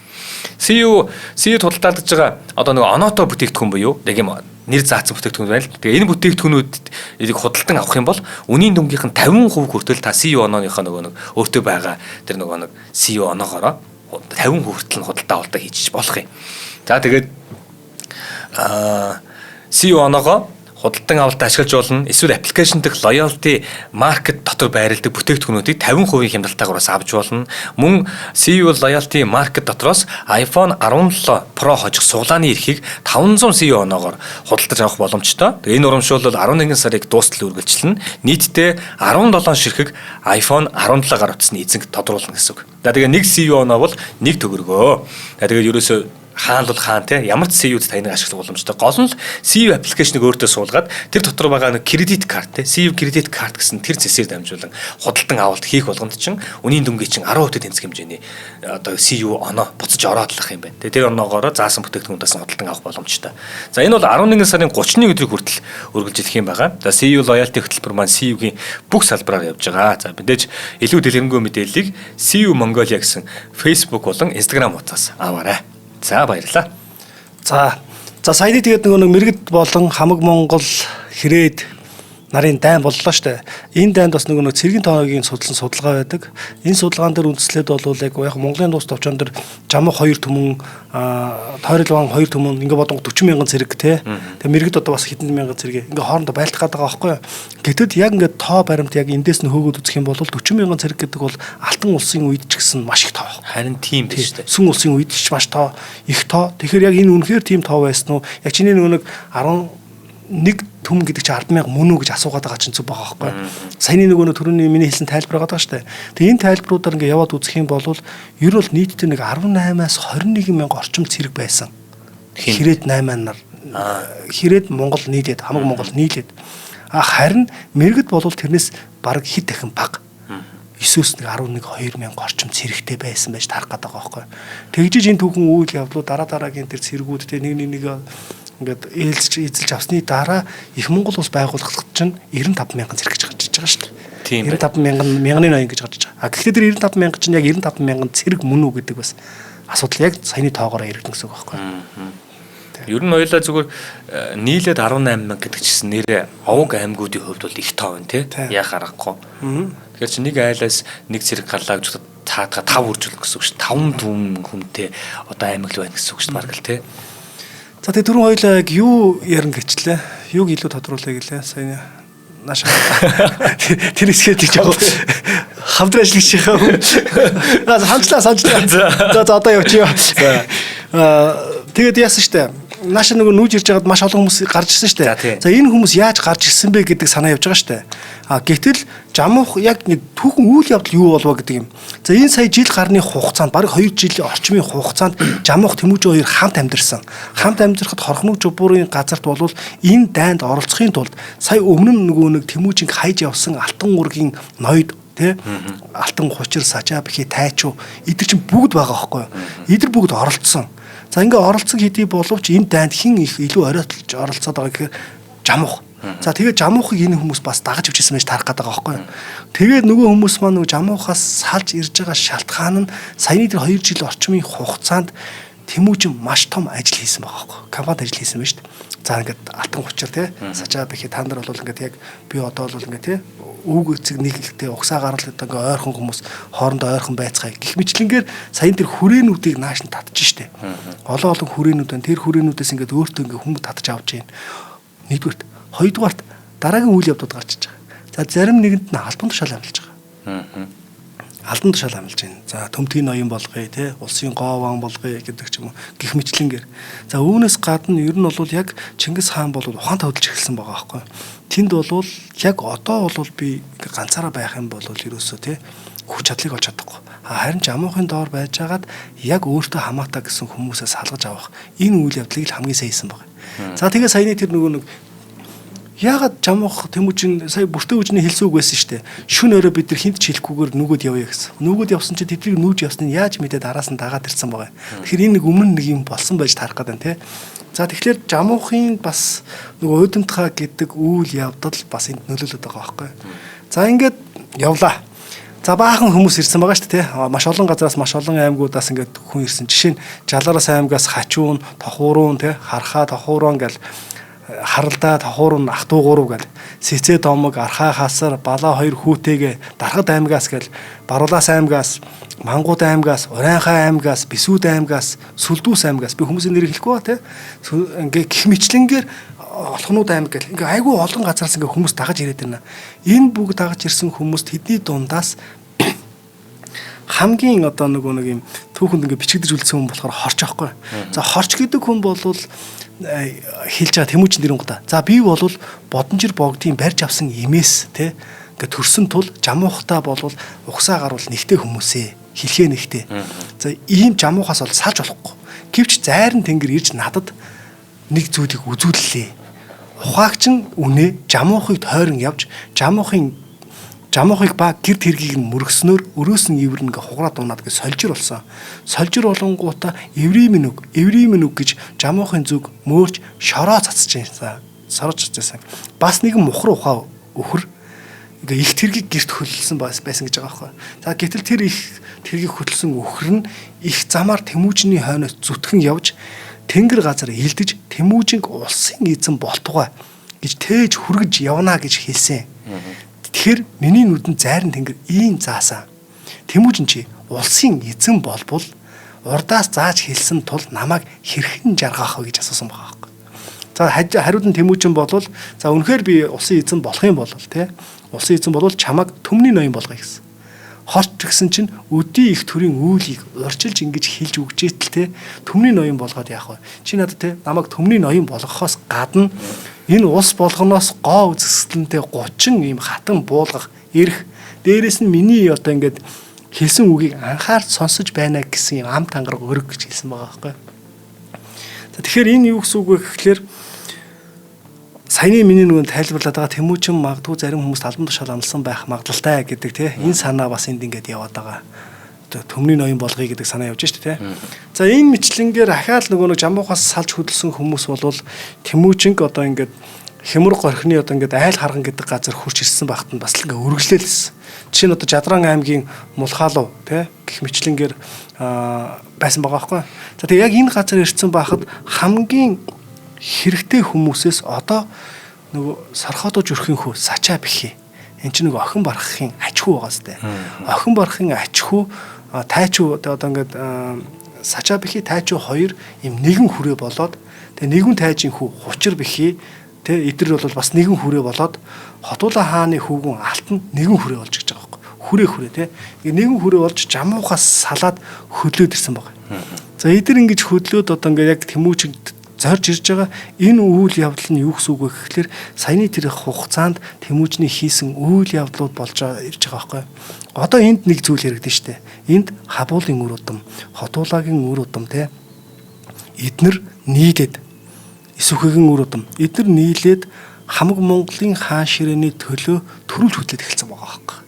CU худалдаалж байгаа одоо нэг оноотой бүтээгдэхүүн буюу яг юм нэр заасан бүтээгдэхүүн байна л. Тэгээ энэ бүтээгдэхүүнүүдийг худалдан авах юм бол үнийн дүнгийнх нь 50% хүртэл та CU онооныхоо нэг өөртөө байгаа тэр нэг CU оноогоороо 50% хүртэл худалдаа авалтаа хийж болох юм. За тэгээд CU оноогоо худалдан авалтаа ашиглаж болно. Эсвэл аппликейшн дэх loyalty market дотор байрладаг бүтээгдэхүүнүүдийг 50% хямралтаагаар авч болно. Мөн CU loyalty market дотроос iPhone 17 Pro хожих суглааны эрхийг 500 CU оноогоор худалдаж авах боломжтой. Тэгээ энэ урамшуул 11 сарыг дуустал үргэлжилнэ. Нийтдээ 17 ширхэг iPhone 17-гаар утасны эзэнг тодруулна гэсэн үг. За тэгээ 1 CU оноо бол 1 төгрөгөө. Тэгээд ерөөсөө хаан бол хаан те ямар ч CU-д та энийг ашиглах боломжтой. Гол нь CU аппликейшнийг өөртөө суулгаад тэр дотор байгаа нэг кредит карт те CU кредит карт гэсэн тэр зэсээр дамжуулан худалдан авалт хийх болгонд чинь үнийн дүнгийн чинь 10% тэнцэх хэмжээний одоо CU оноо буцаж ороодлох юм байна. Тэр оноогоороо заасан бүтээгдэхүүнээс худалдан авах боломжтой. За энэ бол 11 сарын 30-ны өдрийг хүртэл үргэлжлэх юм байгаа. За CU loyalty хөтөлбөр маань CU-гийн бүх салбараар явж байгаа. За мэдээж илүү дэлгэрэнгүй мэдээллийг CU Mongolia гэсэн Facebook болон Instagram хуудасаас аваарай. За баярлалаа. За саяны тэгээд нэг мэрэгд болон хамаг Монгол хэрээд нарын дайн боллоо штэ. Энэ дайнд бас нэг цэргийн тоогийн судалсан судалгаа байдаг. Энэ судалгаан дээр үндэслээд бол яг Монголын дуус товчон дээр жамх 2 түмэн тойролван 2 түмэн ингээ бодон 40,000 цэрэг те. Тэгээ мэрэгд одоо бас хэдэн мянган цэрэг ингээ хоорондоо байлдах гэдэг байгаа байхгүй юу. Гэтэл яг ингээ тоо баримт яг эндээс нь хөөгөөд үзэх юм бол 40,000 цэрэг гэдэг бол алтан улсын үед ч гэсэн маш их тоо. Харин тийм биш үү? Сүн улсын үед ч маш тоо, их тоо. Тэгэхээр яг энэ үнэхээр тийм тоо байсан уу? Яг чиний нэг 11 түм гэдэг чинь 10,000 мөн үү гэж асуугаад байгаа чинь зүг байгаа байхгүй. Саяны нөгөө төрөний миний хэлсэн тайлбар байгаа шүү дээ. Тэгээ энэ тайлбаруудаар ингээ яваад үзэх юм бол ер нь нийтдээ нэг 18-аас 21,000 орчим цэрэг байсан. Хэрээд 8 нар хэрээд Монгол нийлээд хамаг Монгол нийлээд харин мэрэгд бол тэрнээс бараг хэд дахин бага. 9-өөс нэг 11-2,000 орчим цэрэгтэй байсан байж тарах гэдэг байгаа байхгүй. Тэгжиж энэ түүхэн үйл явдлууд дараагийн тэр цэргүүд те нэг ингээд эзэлж авсны дараа их Монгол улс байгууллагт чинь 95,000 цэрэг гэж гарч иж байгаа шүү дээ. 95,000 ноён гэж гарч байгаа. Гэхдээ тэр 95,000 чинь яг 95,000 цэрэг мөн үү гэдэг бас асуудал яг саяны тоогоороо иргэн гэсэн үг байхгүй. Ер нь хоёлаа зүгээр нийлээд 18,000 гэдэг чисэн нэрээ овог аймагуудын хувьд бол их тоо байна тий. Яах аргагүй. Тэгэхээр чи нэг айлаас нэг цэрэг гарлаа гэж таадгаа 5 үржүүлэх гэсэн үг шүү. 5 түм хүнтэй одоо аймаг л байна гэсэн үг шүү баг л тий. За тэгээ түрүүн хоёлаа яг юу ярин гэчлээ? Юуг илүү тодруулъя гэлээ. Сая нааш. Тэр хэсгээд жоо хамтран ажиллагчийнхаа хүн. Хамтлаа. За одоо явчих. Тэгээд яасан штэ. Нааш нөгөө нүүж ирж байгаад маш олон хүмүүс гарч ирсэн штэ. За энэ хүмүүс яаж гарч ирсэн бэ гэдэг санаа явж байгаа штэ. Гэтэл жамуух яг нэг түүхэн үйл явдал юу болов гэдэг юм. За энэ сая жил гарны хугацаанд бараг 2 жил орчмын хугацаанд жамуух Тэмүүжин хоёр хамт амьдэрсэн. Хамт амьдрахад хорхног жубуурын газарт бол энэ дайнд оролцохын тулд сая өмнө нь нөгөө нэг Тэмүүжинг хайж явсан алтан ургийн ноёд тэ алтан хучир сажаа бихи тайчуу эдгээр чинь бүгд байгаа байхгүй юу? Эдгээр бүгд оролцсон. За ингээ оролцсон хэдий боловч энэ дайнд хэн их илүү оройтолж оролцоод байгаа гэхээр жамуух. За тэгээд жамуухыг энэ хүмүүс бас дагаж өвчсөн байж тарах гэдэг байгаа байхгүй юу. Тэгээд нөгөө хүмүүс маань нөгөө жамуухаас салж ирж байгаа шалтгаан нь саяны тэр 2 жил орчмын хугацаанд Тэмүүжин маш том ажил хийсэн байгаа байхгүй юу. Компанид ажил хийсэн байна шүү дээ. За ингээд алтан хучир те сажаа бихи та нар бол ингээд яг би одоо бол ингээд те өвг эцэг нэг ихтэй угсаагаар л ингээ ойрхон хүмүүс хоорондоо ойрхон байцгаая гэх мэтлэнгээр саяны тэр хүрээнүүдийг нааш нь татж штэ. Олон хүрээнүүд тэр хүрээнүүдээс ингээд өөртөө ингээ хүмүүс татж авч Jain. Нэгдүгürt, хоёрдугаарт дараагийн үйл явдлууд гарч иж байгаа. За зарим нэгэнд нь албан тушаал амлаж байгаа. Албан тушаал амлаж байна. За төмтгийн ноён болгоё те улсын гован болгоё гэдэг ч юм уу гих мэтлэнгээр. За үүнээс гадна ер нь бол яг Чингис хаан бол ухаан тавьдалж эхэлсэн байгаа байхгүй. Тэнд бол яг одоо бол би ганцаараа байх юм бол ерөөсөө тий хүч чадлыг олж чадахгүй. Харин ч амуухын доор байж байгаад яг өөртөө хамаатаа гэсэн хүмүүсээс салгаж авах энэ үйл явдлыг л хамгийн сайн хийсэн баг. За тэгээ саяны тэр нөгөө нэг яагаад жамуух Тэмүүжин сая бүртээ үжний хэлсэн үг байсан шүү дээ. Шүн өрөө бид нар хинт ч хэлэхгүйгээр нүгүүд явъя гэсэн. Нүгүүд явсан чинь тэднийг нүүж явсныг яаж мэдээд араас нь дагаад ирсэн байгаа. Тэгэхээр энэ нэг өмнө нэг юм болсон байж таарах гэдэг нь тий. За тэгэхээр жамуухын бас нөгөө уйдамтхаа гэдэг үйл явдал бас энд нөлөөлөд байгаа байхгүй. За ингээд явлаа. За баахан хүмүүс ирсэн байгаа шүү дээ тий. Маш олон газараас маш олон аймагуудаас ингээд хүн ирсэн. Жишээ нь Жалаараас аймагаас Хачуун, Тохуурун тий, Хархаа, Тохуурун гэл Харалдаа, Тохуурун, Ахтуугуруу гэл Сэцээ Домог, Архаа Хасар, Балаа 2 хүүтэйгээ Дархад аймагаас гэл Баруулаас аймагаас, Мангууд аймагаас, Урайхаа аймагаас, Бисүүд аймагаас, Сүлдүүс аймагаас би хүмүүсийн нэрийг хэлэхгүй ба тий. Ингээ гих мэтлэнгээр олхнууд аймаг гэл ингээ айгүй олон газараас ингээ хүмүүс дагаж ирээд байна. Энэ бүгд дагаж ирсэн хүмүүст тэдний дундаас хамгийн одоо нөгөө нэг юм түүхэнд ингээ бичигдэж үлдсэн хүн болохоор хорч аахгүй. За хорч гэдэг хүн бол хэлж байгаа Тэмүүжин нэр унгата. За би бол бодонжир богдын барьж авсан имээс те ингээ төрсөн тул жамуухтаа бол угсаа гарвал нэгтэй хүмүүсээ хэлхээ нэгтэй. За ийм жамуухаас бол салж болохгүй. Гэвч зайран тэнгэр ирж надад нэг зүйлийг үзүүллээ. Ухаагч нь үнэ жамуухыг тойрон явж жамуухыг ба гэр тэргийг нь мөргснөөр өрөөс нь ивэр ингээ хугараад унаад гэж сольжир болсон. Сольжир болонгуудаа эврийн үг гэж жамуухын зүг мөөрч шороо цацж байсан. Сорож цацсан. Бас нэгэн мухар ухаа өхөр ингээ их тэргийг гэрт хөлсөн байсан гэж байгаа байхгүй. За гэтэл тэр их тэргийг хөтлсөн өхөр нь их замаар Тэмүүжний хойноос зүтгэн явж тэнгэр газар илдэж Тэмүүжинг улсын эзэн болтугай гэж тээж хүргэж явна гэж хэлсэн. Тэгэхээр миний нүдэнд зайран тэнгэр ийм заасан. Тэмүүжин чи улсын эзэн болбол урдаас зааж хэлсэн тул намайг хэрхэн жаргах вэ гэж асуусан байгаа байхгүй. За хариуд нь Тэмүүжин болвол за үнэхээр би улсын эзэн болох юм бол тий улсын эзэн болвол чамайг төмний ноён болгоё гэсэн. Хорч гэсэн чинь өдий их төрийн үйлийг урьдчилж ингэж хэлж өгч итэл те төмний ноён болгоод яах вэ? Чи надад те намайг төмний ноён болгохоос гадна энэ улс болгоноос гоо үзэсгэлэнтэй 30 ийм хатан буулгах эрх дээрэс нь миний одоо ингээд хэлсэн үгийг анхаарч сонсож байна гэсэн юм ам тангараг өрг гэж хэлсэн байгаа байхгүй. За тэгэхээр энэ юу гэсэн үг вэ гэхлээр саяны миний нөгөө тайлбарлаад байгаа Тэмүүжин магадгүй зарим хүмүүст албан тушаал амлсан байх магадлалтай гэдэг тий энэ санаа бас энд ингээд яваад байгаа. Төмний ноён болгоё гэдэг санаа явж штэ тий. За энэ мэтлэнгээр ахаал нөгөө нэг жамуухаас салж хөдөлсөн хүмүүс бол Тэмүүжинг одоо ингээд Хямраг горхины одоо ингээд айл харган гэдэг газар хурч ирсэн багт нь бас л ингээд өргөжлөлсэн. Жишээ нь одоо Жадран аймгийн Мулхаалуу тий гэх мэтлэнгээр байсан байгаа байхгүй. За тэгээ яг энэ газар ирсэн байхад хамгийн хэрэгтэй хүмүүсээс одоо нөгөө сархаатууж өрхийн хүү сачаа бихи. Энд чинь нөгөө охин барахын аж хүү байгаа сте. Охин барахын аж хүү тайчуу одоо ингээд сачаа бихи тайчуу хоёр юм нэгэн хүрээ болоод тэгээ нэгэн тайжийн хүү хучир бихи тэ эдэр бол бас нэгэн хүрээ болоод Хотуулаа хааны хүүгэн алтан нэгэн хүрээ болж гэж байгаа байхгүй. Хүрээ тэ. Нэгэн хүрээ болж жамуухаас салаад хөдлөөд ирсэн байгаа. За эдэр ингэж хөдлөөд одоо ингээд яг Тэмүүжинд зорж ирж байгаа энэ үйл явдал нь юу гэсэн үг вэ гэхэлэр саяны тэр хугацаанд Тэмүүжний хийсэн үйл явдлууд болж ирж байгаа байхгүй. Одоо энд нэг зүйл яригдэн штэ. Энд Хабуулын үр удам, Хотуулагийн үр удам те. Эднэр нийлээд Исүхэгийн үр удам. Эднэр нийлээд хамаг Монголын хаан ширээний төлөө төрүүлж хөдлөд эхэлсэн байгаа байхгүй.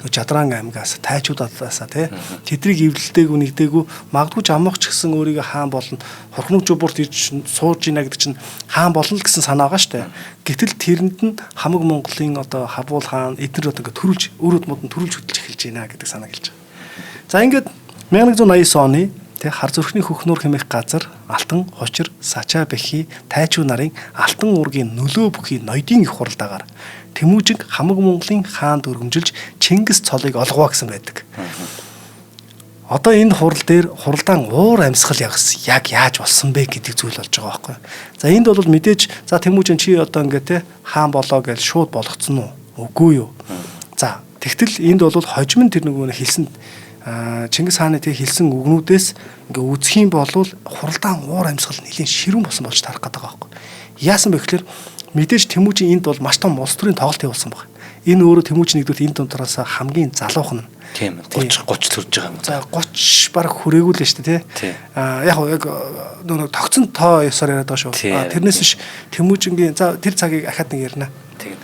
Жадран аймгаас тайчуудаасаа тий тэдрийг эвлэлтэйг нэгдээгүү магадгүй жамууч гэсэн өөрийгөө хаан болно хорхног жубурт ирж сууж ийна гэдэг чинь хаан болно л гэсэн санаа байгаа штэ. Гэтэл тэрэнд нь хамаг Монголын одоо Хабуул хаан эднэр одоо ингээд төрүүлж өөр удмууд нь төрүүлж хөдлөж эхэлж байна гэдэг санаа гэлж байгаа. За ингээд 1189 оны тий хар зүрхний хөхнөр хэмээх газар алтан хучир сачаа бэхи тайчуу нарын алтан уургийн нөлөө бүхий ноёдын их хуралдаагаар Тэмүүжинг хамаг Монголын хаанд өргөмжилж Чингис цолыг олгоо гэсэн байдаг. Одоо энэ хурал дээр хуралдаан уур амьсгал яг яаж болсон бэ гэдэг зүйл болж байгаа байхгүй. За энд бол мэдээж за Тэмүүжин чи одоо ингээ те хаан болоо гэж шууд болгоцсон уу? Үгүй юу. За тэгтэл энд бол хожим нь тэр нөгөө хэлсэн Чингис хааны тэг хэлсэн үгнүүдээс ингээ үзэх юм бол хуралдаан уур амьсгал нэлийн ширүүн болсон болж тарах гэдэг байгаа байхгүй. Яасан бэ гэхээр Мэдээж Тэмүүжин энд бол маш том улс төрийн тоглолт явуулсан байна. Энэ өөрөө Тэмүүжин нэгдүгээр энэ дундраас хамгийн залуухан нь. Тийм 30 төрж байгаа юм. За 30 баг хүрээгүй л шүү дээ тий. Яг нөгөө тогтсон тоо ёсоор яриад байгаа шүү. Тэрнээс биш Тэмүүжингийн за тэр цагийг ахаад нэг ярина. Тийм.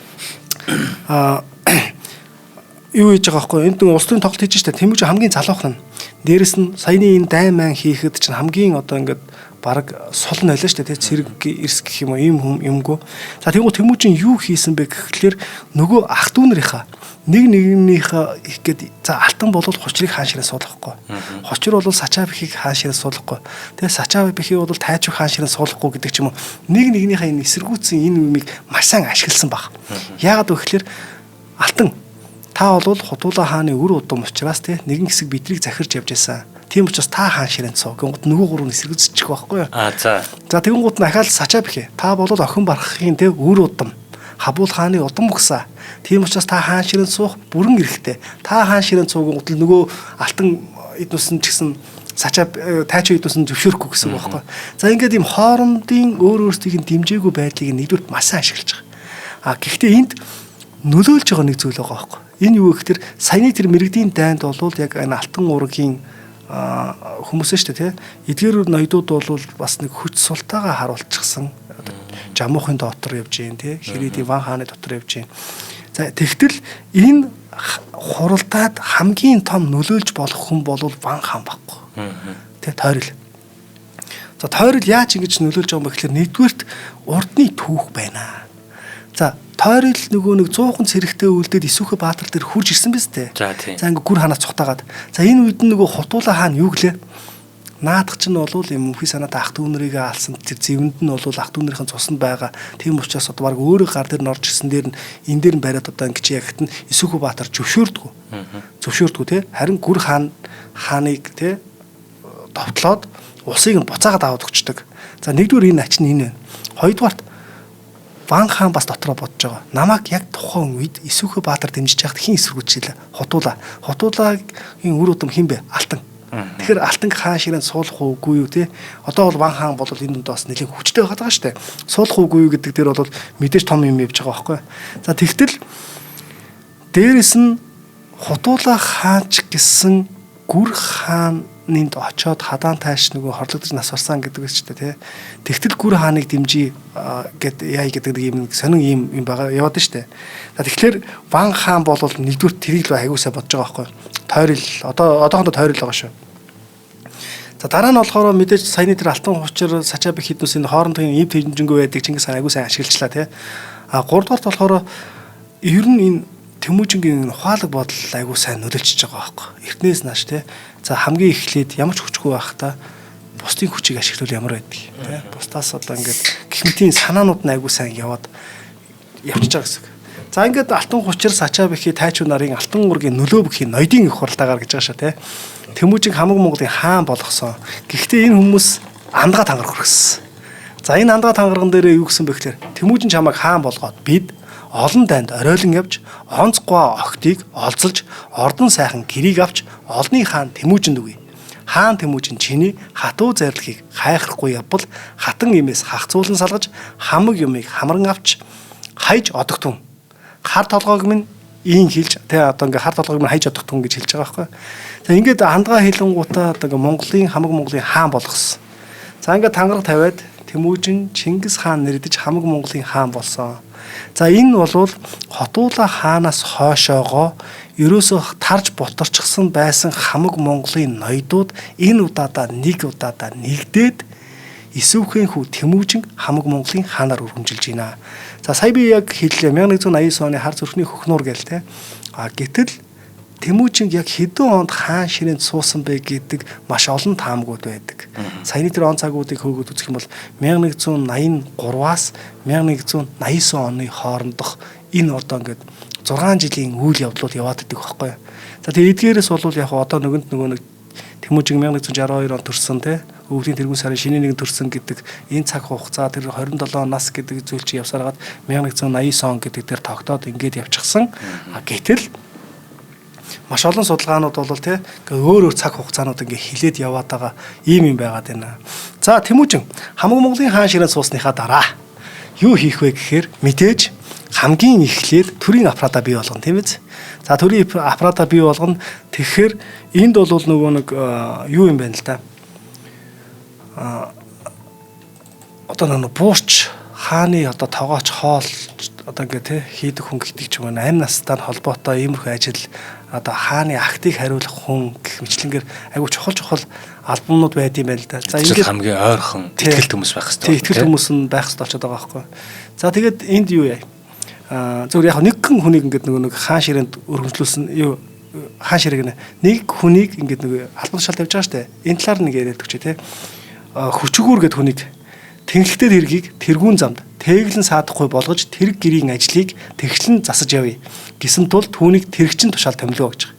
Юу хийж байгаа байхгүй энд нэг улс төрийн тоглолт хийж штэ Тэмүүжин хамгийн залуухан нь. Дээрэс нь саяны энэ дайман хийхэд чинь хамгийн одоо ингээд баг сул нь байлаа шүү дээ цэрэг эрс гэх юм уу ийм юмгүй. За тэгвэл Тэмүүжин юу хийсэн бэ гэхлээр нөгөө ах дүү нарынхаа нэгнийхээ гээд за алтан болол хучрыг хаан ширээ суулгахгүй. Хучир бол сачаа бэхийг хаан ширээ суулгахгүй. Тэгээ сачаа бэхий бол тайчуу хаан ширээ суулгахгүй гэдэг ч юм уу. Нэгнийхээ энэ эсэргүүцсэн энэ юмыг маш сайн ашигласан баг. Яагаад вэ гэхлээр алтан та бол Худуулаа хааны үр удам учраас нэгэн хэсэг бидрийг захирч явж байсан. Тийм учраас та хаан ширээнд суу. Гингууд нөгөө гурав нь эсэргүүцчих байхгүй юу? За. За тэгэнгუут нь ахаал сачаа бэхээ. Та бол охин барахын үр удам. Хабуул хааны удам өгсөн. Тийм учраас та хаан ширээнд суух бүрэн эрхтэй. Та хаан ширээнд суугын гутал нөгөө алтан эднүс нь ч гэсэн сачаа тайчуу эднүс нь зөвшөөрөхгүй гэсэн үг байхгүй. За ингээд ийм хоорондын өөрсдийн дэмжээгүй байдлыг нэгдүгээр маш сайн ашиглаж байгаа. Гэхдээ энд нөлөөлж байгаа нэг зүйл байгаа байхгүй. Энэ юу гэхээр саяны тэр мэрэгдийн дайнд бол яг энэ алтан уургийн хүмүүсээ шүү дээ тий. Эдгээр ноёдууд бол бас нэг хүч султаагаа харуулчихсан. Жамуухын дотор явж гин тий. Хирэдийн Ван хааны дотор явж гин. За тэгтэл энэ хуралдаад хамгийн том нөлөөлж болох хүн бол Ван хаан баггүй. Тэ тойрол. За тойрол яаж ингэж нөлөөлж байгаа юм бэ гэхээр нэгдүгээрт урдны түүх байна. За тойрол нөгөө нэг 100 цэрэгтэй үлдээд Исүхэ Баатар дээр хурж ирсэн биз дээ. За тийм. За ингээ гүр ханаас цухтаагаад. За энэ үед нөгөө Хутуула хаан юу гэлээ? Наадах чинь бол юм мөнхий санаатай ах дүү нарыг алсан тэр зэвэнд нь бол ах дүү нарын цуснд байгаа. Тийм учраас одоо баг өөрөө гар дээр норж ирсэн дээр нь энэ дээр нь бариад одоо ингэ чи ягт нь Исүхэ Баатар зөвшөөрдгөө. Зөвшөөрдгөө те. Харин гүр хааныг те довтлоод усыг нь буцаагаад аваад өгчдөг. За нэгдүгээр энэ ач нь энэ байна. Хоёрдугаарт Ван хаан бас дотроо бодож байгаа. Намайг яг тухайн үед Исүхэ Баатар дэмжиж яхад хин эсэргүүцчихлээ. Хутуулагийн үр удам хин бэ? Алтан. Тэгэхээр алтан хаан ширээнд суулгах уугүй юу те. Одоо бол Ван хаан бол энэ дунд бас нэлээд хүчтэй байгаа шүү дээ. Суулгах уугүй юу гэдэг дээр бол мэдээж том юм явж байгаа байхгүй. За тэгтэл дээрэс нь Хутуула хаач гэсэн гүр хааныг очоод хадаан тааш нөгөө хорлогдож нас барсан гэдэг үг шүү дээ те. Тэгтэл гүр хааныг дэмжиж гэд яа гэдэг юм сонин юм байгаа яваад шүү дээ. За тэгэхээр Ван хаан бол нэгдүгээр тэрийг л аягуусаа бодож байгаа байхгүй. Тойрол одоохондоо тойрол байгаа шүү. За дараа нь болохоор мэдээж саяны тэр алтан хучир сачаа бэх хіднүүс энэ хоорондын эв тэмжингүй байдаг Чингис хаан аягүй сайн ашиглажлаа тий. А 3 дугаарт болохоор ер нь энэ Тэмүүжингийн ухаалаг бодол аягүй сайн нөлөөлчихөж байгаа байхгүй. Эртнээс нааш тий. За хамгийн эхлээд ямар ч хүчгүй байхдаа бусдын хүчийг ашиглавал ямар байдаг тий. Бусдаас одоо ингээд гэх мэтийн санаанууд нь аягүй сайн яваад явчихж байгаа гэсэн. За ингээд алтан хучир сачаа бэхий тайчуу нарын алтан уургийн нөлөө бүхий ноёдын их хуралдаагаар гэж байгаа шүү тий. Тэмүүжин хамаг Монголын хаан болгосон. Гэхдээ энэ хүмүүс андгаа тангараг хүргэсэн. За энэ андгаа тангарган дээр юу гэсэн бэ гэхээр Тэмүүжин чамайг хаан болгоод бид олон дайнд оройлон явж онцгой охтыг олзолж ордон сайхан гэрийг авч олны хаан Тэмүүжинд өгье. Хаан Тэмүүжин чиний хатуу зарлихыг хайхрахгүй явбал хатан имээс хахцуулан салгаж хамаг юмыг хамран авч хайж одогтун. Хар толгойг минь ийн хэлж тэ одоо ингээ хар толгойг минь хайж одогтун гэж хэлж байгаа байхгүй. За ингээд андгаа хэлэнгуудаа одоо ингээ Монголын хамаг Монголын хаан болгосон. За ингээд тангараг тавиад Тэмүүжин Чингис хаан нэрдэж хамаг Монголын хаан болсон. За энэ бол Хотуула хаанаас хойшоогоо ерөөсөө тарж бутарчихсан байсан хамаг Монголын ноёдууд энэ удаадаа нэгдээд Исүхэн хүү Тэмүүжин хамаг Монголын хаанаар өргөмжилж байна. За сая би яг хэллээ 1189 оны хар зүрхний хөхнуур гээл те. Гэтэл Тэмүүжин яг хэдэн онд хаан ширээнд суусан бэ гэдэг маш олон таамгууд байдаг. Саяны тэр он цагуудыг хөөгөөд үзэх юм бол 1183-аас 1189 оны хоорондох энэ одоо ингээд 6 жилийн үйл явдлууд яваад идэг байхгүй. За тэгээ эдгээрээс бол яг одоо нөгөө нэг Тэмүүжин 1162 он төрсөн те. Өвлийн тэргүүн сарын шинэ нэгэн төрсөн гэдэг энэ цаг хугацаа тэр 27 нас гэдэг зүйл чи явсараад 1189 он гэдэг дээр тогтоод ингээд явчихсан. Гэтэл маш олон судалгаанууд бол тий өөр цаг хугацаанууд ингээ хилээд яваад байгаа ийм юм байгаад байна. За Тэмүүжин хамаг Монголын хаан ширээнд суусныхаа дараа юу хийх вэ гэхээр мэдээж хамгийн эхлээд төрийн аппарата бий болгоно тийм биз? За төрийн аппарата бий болгоно. Тэгэхээр энд бол нөгөө нэг юу юм байна л да. Одоо нэг буурч хааны одоо тоогооч хоол одоо ингээ тий хийдэг хүн гэдэг ч юм уу 8 настай холбоотой иймэрхүү ажил одоо хааны актыг хариулах хүн гэх мэтлэнгээр айгу чухал альбомнууд байдсан байл да. За ингээд хамгийн ойрхон ихтгэл хүмүүс байх хэрэгтэй. Тийм ихтгэл хүмүүс нь байх хэрэгтэй болчиход байгаа байхгүй. За тэгээд энд юу яа? Зөвхөн яг нэгэн хүнийг ингээд нэг хаан ширээнд өргөмжлүүлсэн юу хаан ширээг нэг хүнийг ингээд нэг албан тушаал тавьж байгаа штэ. Энэ талаар нэг яриад өгч тий. Хүчгүүр гэдэг хүнийг тэнхлэгтэй хэргийг тэргүүн замд тэглэн саадахгүй болгож тэрэг гэрийн ажлыг тэгшлэн засаж явъя гэсэн тул түүнийг тэрэгчин тушаал томилоо гэж байгаа.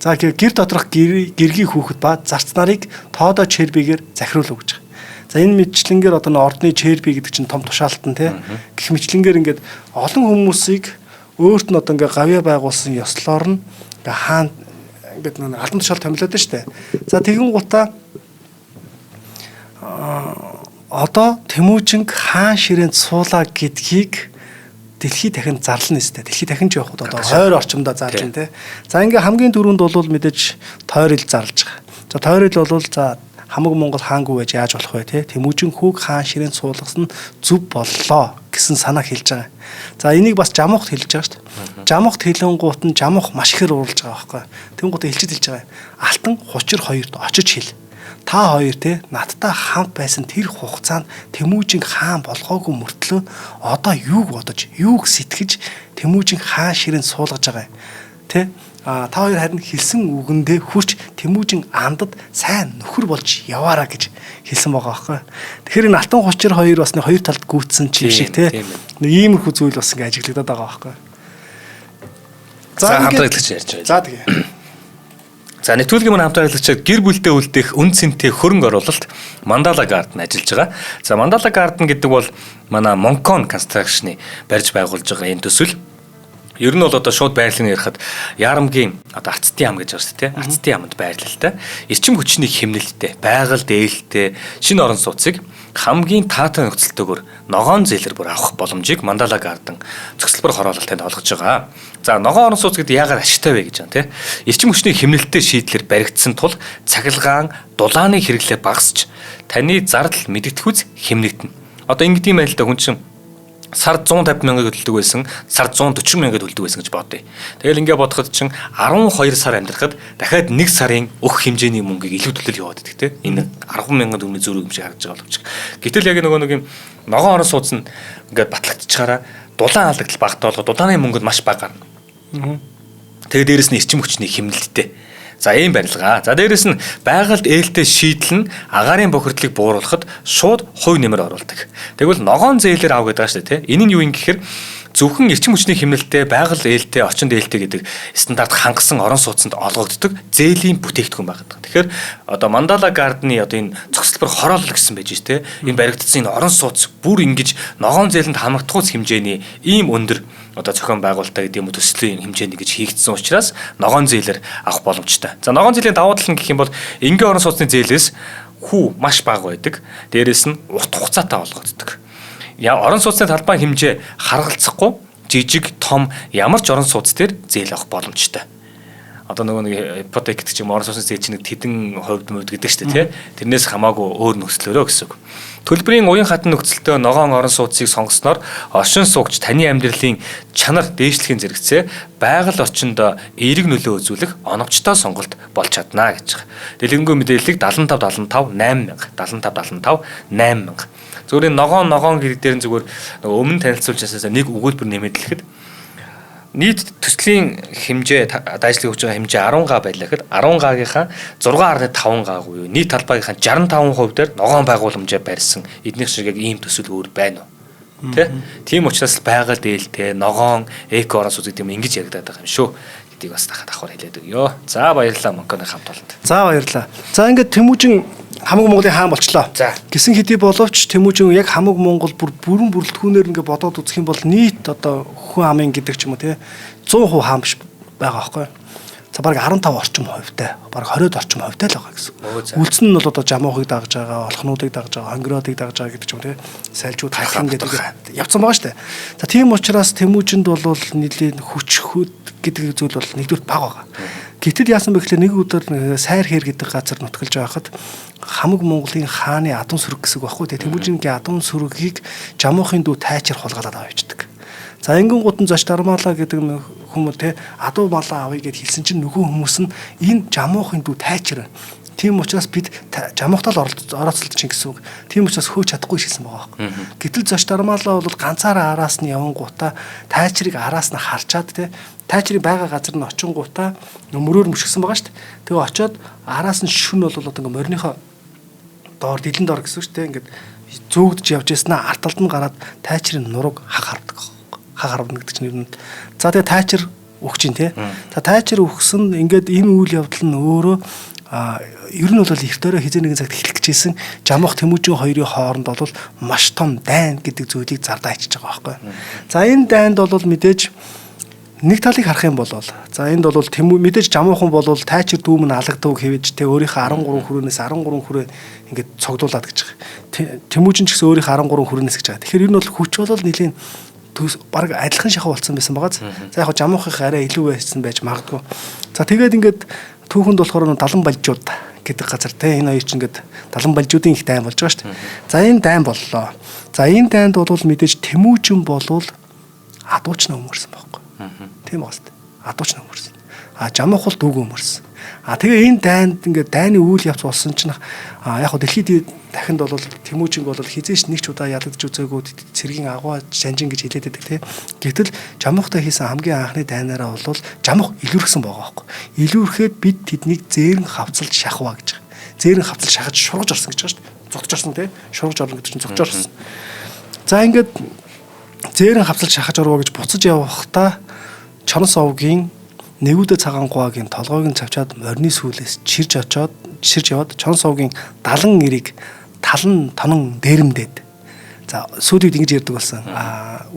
За гэр доторх гэргийн хүүхэд ба зарц нарыг тоодоо чербигээр захируулав гэж байгаа. За энэ мэтлэнгээр одоо ордны черби гэдэг чинь том тушаалтан тий. Гэх мэтлэнгээр ингээд олон хүмүүсийг өөрт нь одоо ингээд гавья байгуулсан ёслоор нь ингээд хаан ингээд нэг албан тушаал томилоод байна шүү дээ. За тэгэн гутаа одоо Тэмүүжинг хаан ширээнд суулаа гэдгийг дэлхий дахин зарлана нэстэ. Дэлхий дахин ч явахд одоо хойр орчимдоо зарлана тий. За ингээ хамгийн дөрөнд бол мэдээж тойрол зарлж байгаа. За тойрол бол за хамаг Монгол хаангүй байж яаж болох вэ тий. Тэмүүжин хүүг хаан ширээнд суулгасан зөв боллоо гэсэн санаа хэлж байгаа. За энийг бас жамуухт хэлж байгаа шүү дээ. Жамуухт хэлэнгуут нь жамух маш ихээр ууралж байгаа байхгүй. Тэнгуут хэлж байгаа. Алтан хучир хоёрт очиж хэл. Та хоёр те надтай хамт байсан тэр хугацаанд Тэмүүжинг хаан болгоогүй мөртлөө одоо юуг бодож, юуг сэтгэж Тэмүүжинг хаан ширээнд суулгаж байгаа юм. Тэ? Та хоёр харин хэлсэн үгэндээ хүрч Тэмүүжин амдад сайн нөхөр болж яваараа гэж хэлсэн байгаа байхгүй. Тэгэхээр энэ алтан хучир хоёр бас нэг хоёр талд гүйцсэн чив шиг те. Нэг иймэрхүү зүйл бас ингэ ажиглагдаад байгаа байхгүй. За хамтраглагч ярьж байна. За тэгээ. За нэвтрүүлгийн маань хамтраглагчид гэр бүлдээ үлдээх үн цэнтэй хөрөнгө оруулалт Mandala Garden ажиллаж байгаа. За Mandala Garden гэдэг бол манай Moncon Construction-ы барьж байгуулж байгаа энэ төсөл. Ер нь бол одоо шууд байрлалыг ярихад Ярамгийн одоо Ацтын ам гэж байна шүү дээ. Ацтын амд байрлалтай. Эрчим хүчний хэмнэлттэй, байгаль дээлтэй, шинэ орон сууцыг хамгийн таатай нөхцөлтэйгээр ногоон зээлэр бүр авах боломжийг Mandala Garden цогцлбор хороололтод олгож байгаа. За ногоон орон сууц гэдэг яагаад ашигтай вэ гэж байна те. Эрчим хүчний хэмнэлттэй шийдлэр баригдсан тул цахилгаан, дулааны хэрэглээ багасч таны зардал мэдэгдэхүйц хэмнэгдэнэ. Одоо ингэдэм байл та хүн чинь сард 150 мянга төлдөг байсан, сард 140 мянга төлдөг байсан гэж бодъё. Тэгэл ингээ бодоход чинь 12 сар амьдрахад дахиад 1 сарын өөх хэмжээний мөнгийг илүү төлөл яваад идэх те. Энэ 10 мянган төгрөгийн зөрүү юм шиг харагдаж байгаа боловч. Гэтэл яг нөгөө нэг юм ногоон орон сууц нь ингээ батлагдчихаараа дулаан алдагдал багтаа болгоод дулааны мөнгөд маш бага гарна. Тэгээд дээрэс нь эрчим хүчний хэмнэлттэй. За ийм барилга. За дээрэс нь байгальд ээлтэй шийдэл нь агаарын бохирдлыг бууруулахад шууд хувь нэмэр оруулдаг. Тэгвэл ногоон зээлэр ав гэдэг байгаа шүү дээ, тийм. Энэ нь юу юм гэхээр зөвхөн эрчим хүчний хэмнэлттэй, байгаль ээлтэй, орчин ээлтэй гэдэг стандарт хангасан орон сууцнд олгогддог зээлийн бүтээгдэхүүн байгаа. Тэгэхээр одоо Mandala Garden-ы одоо энэ цогцлбор хороолол гэсэн байж тээ. Энэ баригдсан энэ орон сууц бүр ингэж ногоон зээлэнд хамрагдахуйц хэмжээний ийм өндөр одоо зохион байгуулалтаа гэдэг юм уу төслийн хэмжээний гэж хийгдсэн учраас ногоон зээлэр авах боломжтой. За ногоон зээлийн давуу тал нь гэх юм бол энгийн орон сууцны зээлээс хүү маш бага байдаг. Дээрээс нь урт хугацаатай олгогддог. Орон сууцны талбай хэмжээ харгалзахгүй жижиг том ямар ч орон сууц дээр зээл авах боломжтой. Одоо нөгөө нэг ипотек гэдэг чинь орон сууцны зээл чинь тэдэн хувьд мөвд гэдэг шүү дээ, тий. Тэрнээс хамаагүй өөр нөхцлөөрөө гэсэн үг. Төлбөрийн уян хатан нөхцөлтөө ногоон орон сууцыг сонгосноор оршин суугч таны амьдралын чанар дээшлэхийн зэрэгцээ байгаль орчинд эерэг нөлөө үзүүлэх оновчтой сонголт болж чадна гэж байгаа. Дэлгэнгүй мэдээллийг 75 75 8000 75 75 8000. Зүгээр ногоон гэрэг дээр нь зүгээр өмнө танилцуулжсаас нэг өгүүлбэр нэмээд хэлэхэд нийт төслийн хэмжээ дайжлыг өгж байгаа хэмжээ 10 га байлаа гэхэд 10 га-гийнхаа 6.5 га буюу нийт талбайгийнхаа 65% дээр ногоон байгууламжаа барьсан эднийх шиг яг ийм төсөл өөр байна уу? Тийм учраас байгаль дээлтэй ногоон эко орон сууц гэдэг юм ингэж яригадаад байгаа юм шүү. Гэдгийг бас давхар хэлээд өгье. За баярлалаа Монконы хамт олонд. За баярлалаа. За ингээд Тэмүүжин хамаг Монголын хаан болчлоо. Гэсэн хэдий боловч Тэмүүжин яг хамаг Монгол бүрэн бүрэлдэхүүнээр ингээд бодоод үзэх юм бол нийт одоо хүн амын гэдэг ч юм уу те 100% хаан биш байгаа байхгүй. За баг 15 орчим хувьтай, баг 20 орчим хувьтай л байгаа гэсэн. Оо, за. Үлдсэн нь бол одоо жамуухыг дагж байгаа, олхнуудыг дагж байгаа, хонгируудыг дагж байгаа гэдэг ч юм те. Сайлжууд хайхан гэдэг явцсан байгаа шүү дээ. За тийм учраас Тэмүүжинд бол нэлийн хүчхүүд гэдэг зүйл бол нэгдүгээр бага байгаа. Гэтэл яасан бэ гэхээр нэг өдөр сайр хээр гэдэг газар нутгалж байхад хамаг Монголын хааны адун сүрэг гэсэн үг байхгүй те. Тэмүүжингийн адун сүргийг жамуухын дүү тайчир хулгайлаад авчихдаг. За ингэн гутан зоч дармаалаа гэдэг хүмүүс те адуу малаа авъя гэд хэлсэн чинь нөгөө хүмүүс нь энэ жамуухын дүү тайчир. Тийм учраас бид жамуухтал орооцолд чинь гэсэн үг. Тийм учраас хөөж чадахгүй шийсэн байгаа байхгүй. Гэтэл зоч дармаалаа бол ганцаараа араас нь явангуудаа тайчрыг араас нь харчаад те тайчрын байгаа газар нь очингуудаа мөрөөр мөшгсөн байгаа шүү дээ. Тэгээ очиод араас нь шүн бол одоо ингээ морийнхоо доор дэлэн доор гэсэн шүү дээ. Ингээд зөөгдөж явж яснаа арт талд нь гараад тайчрын нурууг хаг хардаг. Хаг харна гэдэг чинь юм. За тэгээ тайчр өгч чинь те. За тайчр өгсөн ингээд энэ үйл явдал нь өөрөө ер нь бол эртөөрөө хизээ нэгэн цагт хэлэх гэжсэн жамуух Тэмүүжин хоёрын хооронд бол маш том дайн гэдэг зүйлийг зардаа ичиж байгаа байхгүй. За энэ дайнд бол мэдээж нэг талыг харах юм бол за энд бол мэдээж жамуухан бол тайчир дүүм нь алагдав хэвэж те өөрийнхөө 13 хүрээс 13 хүрээ ингээд цогдуулад гэж байгаа. Тэмүүжин ч гэсэн өөрийнхөө 13 хүрээс гэж байгаа. Тэгэхээр ер нь бол хүч бол нэлийн баг адилхан шахав болсон байсан байгаа. За яг жамуухын арай илүү байсан байж магадгүй. За тэгээд ингээд түүхэнд болохоор 70 балжууд гэдэг газар те энэ хоёр ч ингээд 70 балжуудын их дайн болж байгаа шүү дээ. За энэ дайн боллоо. За энэ дайнд бол мэдээж Тэмүүжин болвол адууч на өмөрсөн байхгүй. Тийм байна шүү дээ. Адууч на өмөрсөн. Жамуух бол дүүг өмөрсөн. Тэгээ энэ дайнд ингээд дайны үйл явц болсон чинь яг хөө дэлхийд дахинд бол Тэмүүжинг бол хизээш нэг ч удаа ялагдж үзээгүй цэргийн агуу жанжин гэж хэлээд байдаг тийм. Гэтэл жамуухтай хийсэн хамгийн анхны дайнаараа бол жамух илүүрхсэн байгаа байхгүй. Илүүрхэд бид тэднийг зээрэн хавцалж шахваа гэж байгаа. Зээрэн хавцалж шахаж шургаж орсон гэж байгаа шүү дээ. Зогтож орсон тийм. Шургаж орно гэдэг чинь зогтож орсон. За ингээд зээрэн хавцалж шахаж орвоо гэж буцаж явахдаа Чонос овгийн Нэгүдэ цагаан гуагийн толгойг нь цавчаад морины сүүлээс чирж яваад Чонос овгийн 70 нэрийг талан тонон дээрэмдээд. За сүүлүүд ингэж ярьдаг болсон.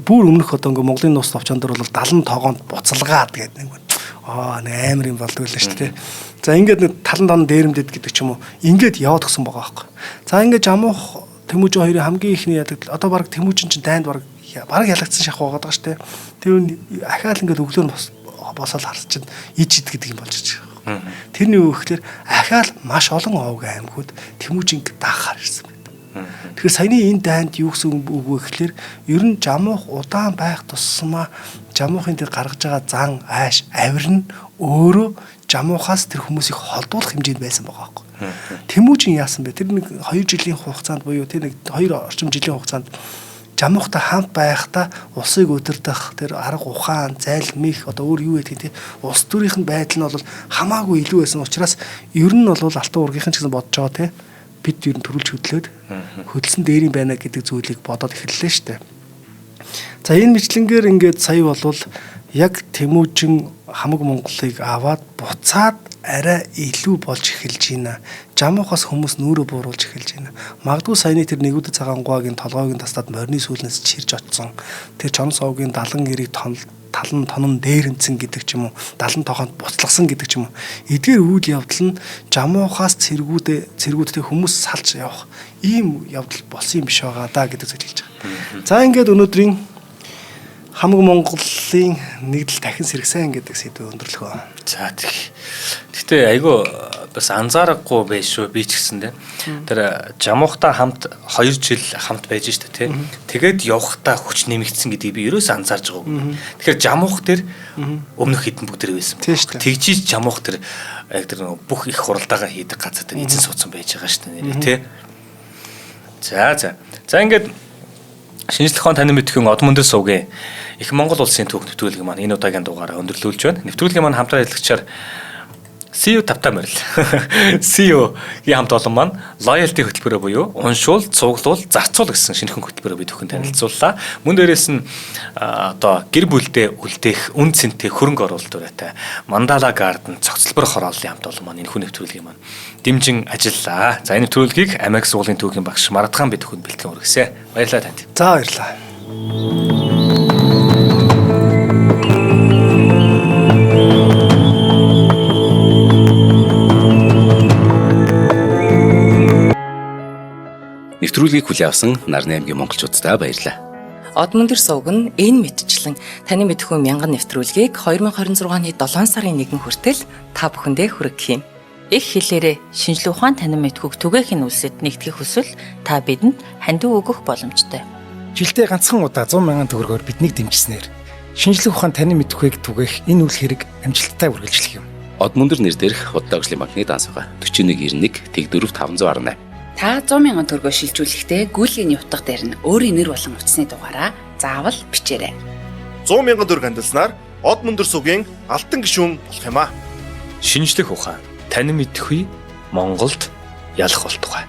Бүр өмнөх одоо ингээ Монголын нус товчон дээр бол 70 тогоонд буцалгаад гэдэг нэг амар юм болдог л шүү дээ. За ингээд нэг талан тонон дээрэмдээд гэдэг ч юм уу ингээд яваад гсэн байгаа байхгүй. За ингээд жамуух Тэмүүжин хоёрын хамгийн ихний ялагдал одоо баг Тэмүүжин чинь дайнд баг ялагдсан шахах байгаа шүү дээ. Тэр ахаал ингээд өглөө нь босоод харсан чинь иж гэдэг юм болж байгаа. Тэрний үг гэхээр ахаал маш олон овг аймагуд Тэмүүжинг даахаар ирсэн байдаг. Тэгэхээр саяны энэ дайнд юу гэсэн үг вэ гэхээр ер нь жамуух удаан байх тусмаа жамуухын дээр гаргаж байгаа зан ааш авир нь өөрөө жамуухаас тэр хүмүүсийг холдуулах хэмжээнд байсан байгаа байхгүй. Тэмүүжин яасан бэ? Тэр нэг 2 жилийн хугацаанд буюу тэр нэг 2 орчим жилийн хугацаанд жамуухтай хамт байхдаа улсыг удирдах тэр арга ухаан, зайлмих одоо өөр юу гэдэг тийм улс төрийнх нь байдал нь бол хамаагүй илүү байсан учраас ер нь бол алтан уургийнхан ч гэсэн бодож байгаа тийм бид ер нь төрүүлж хөдлөөд хөдөлсөн дээрийн байна гэдэг зүйлийг бодоод эхэллээ шүү дээ. За энэ мэтлэнгээр ингээд сая болвол яг Тэмүүжин хамаг Монголыг аваад буцаад арай илүү болж эхэлж байна. Жамуухаас хүмүүс нүрэ бууруулж эхэлж байна. Магадгүй саяны тэр Нэгүдэ цагаан гуагийн толгойг нь тастаад морины сүүлнээс чирж очсон. Тэр Чонос овгийн 70 нэрийг талан тонон дээрэмцэн гэдэг ч юм уу, 70 тогоонд буцлагсан гэдэг ч юм уу. Эдгээр үйл явдал нь жамуухаас цэргүүдтэй хүмүүс салж явах ийм явдал болсон юм биш байгаа даа гэдэг зүйл хэлж байгаа. За ингээд өнөөдрийн хамаг Монголын нэгдэл дахин сэргсэн гэдэг сэдвээ өндөрлөхөө. За тэгтээ айгүй бас анзаарахгүй байж шүү би ч гэсэн тэр жамуухтай хамт 2 жил хамт байж штэ тий. Тэгээд явахдаа хүч нэмэгдсэн гэдгийг би ерөөсөө анзаарж байгаагүй. Тэгэхээр жамуух тэр өмнөх хэдэн бүгдэр байсан. Тэгжиж жамуух тэр яг тэр бүх их хуралдаагаа хийдэг газар дээр эзэн суудсан байж байгаа штэ нэрээ тий. За ингээд шинжлэх ухааны танин мэдхийн Одмондөр сувгийн их Монгол улсын түүх нэвтрүүлэг маань энэ удаагийн дугаараа өндөрлүүлж байна. Нэвтрүүлгийн маань хамтран ажиллагчаар CEO Тавтаа морил. CEO-ийн хамт олон маань loyalty хөтөлбөрөө буюу уншуул, цуглуул, зарцуул гэсэн шинэхэн хөтөлбөрөө бид бүхэн танилцууллаа. Мөн дээрээс нь одоо гэр бүлдээ үлдээх үн цэнтэй хөрөнгө оруулалт ураатай Мандала Garden цогцлбор хорооллын хамт олон маань энэхүү нэвтрүүлгийн маань дэмжин ажиллаа. За энэ нэвтрүүлгийг Америк сургуулийн түүхийн багш Маратхан бид бүхэнд бэлтгэн хүргэсэн. Баярлалаа танд. За баярлалаа. Нэвтрүүлгийг хүлээн авсан Нарны аймгийн монголчуудаа баярлалаа. Од мөндөр сувг нь энэ мэдчлэн таны мэдхүй мянган нэвтрүүлгийг 2026 оны 7 сарын 1 хүртэл та бүхэндээ хүргэх юм. Их хэлээрээ шинжлэх ухаан танин мэдхүйг түгээхийн үлсэд нэгтгэх хүсвэл та бидэнд хандив өгөх боломжтой. Жилдээ ганцхан удаа 100,000 төгрөгөөр биднийг дэмжснээр шинжлэх ухаан танин мэдхүйг түгээх энэ үйл хэрэг амжилттай үргэлжлэх юм. Од мөндөр нэр дээрх Худалдаа өвчлийн банкны дансгаа 4191 Тэг 4518. Та 100,000 төгрөгөөр шилжүүлэхдээ гүйлгээний утга дээр нь өөрийн нэр болон утасны дугаараа заавал бичээрэй. 100,000 төгрөг хандалснаар Од мөндөр сувгийн алтан гишүүн болох юм а. Шинжлэх ухаан танин мэдхгүй Монголд ялах болтугай.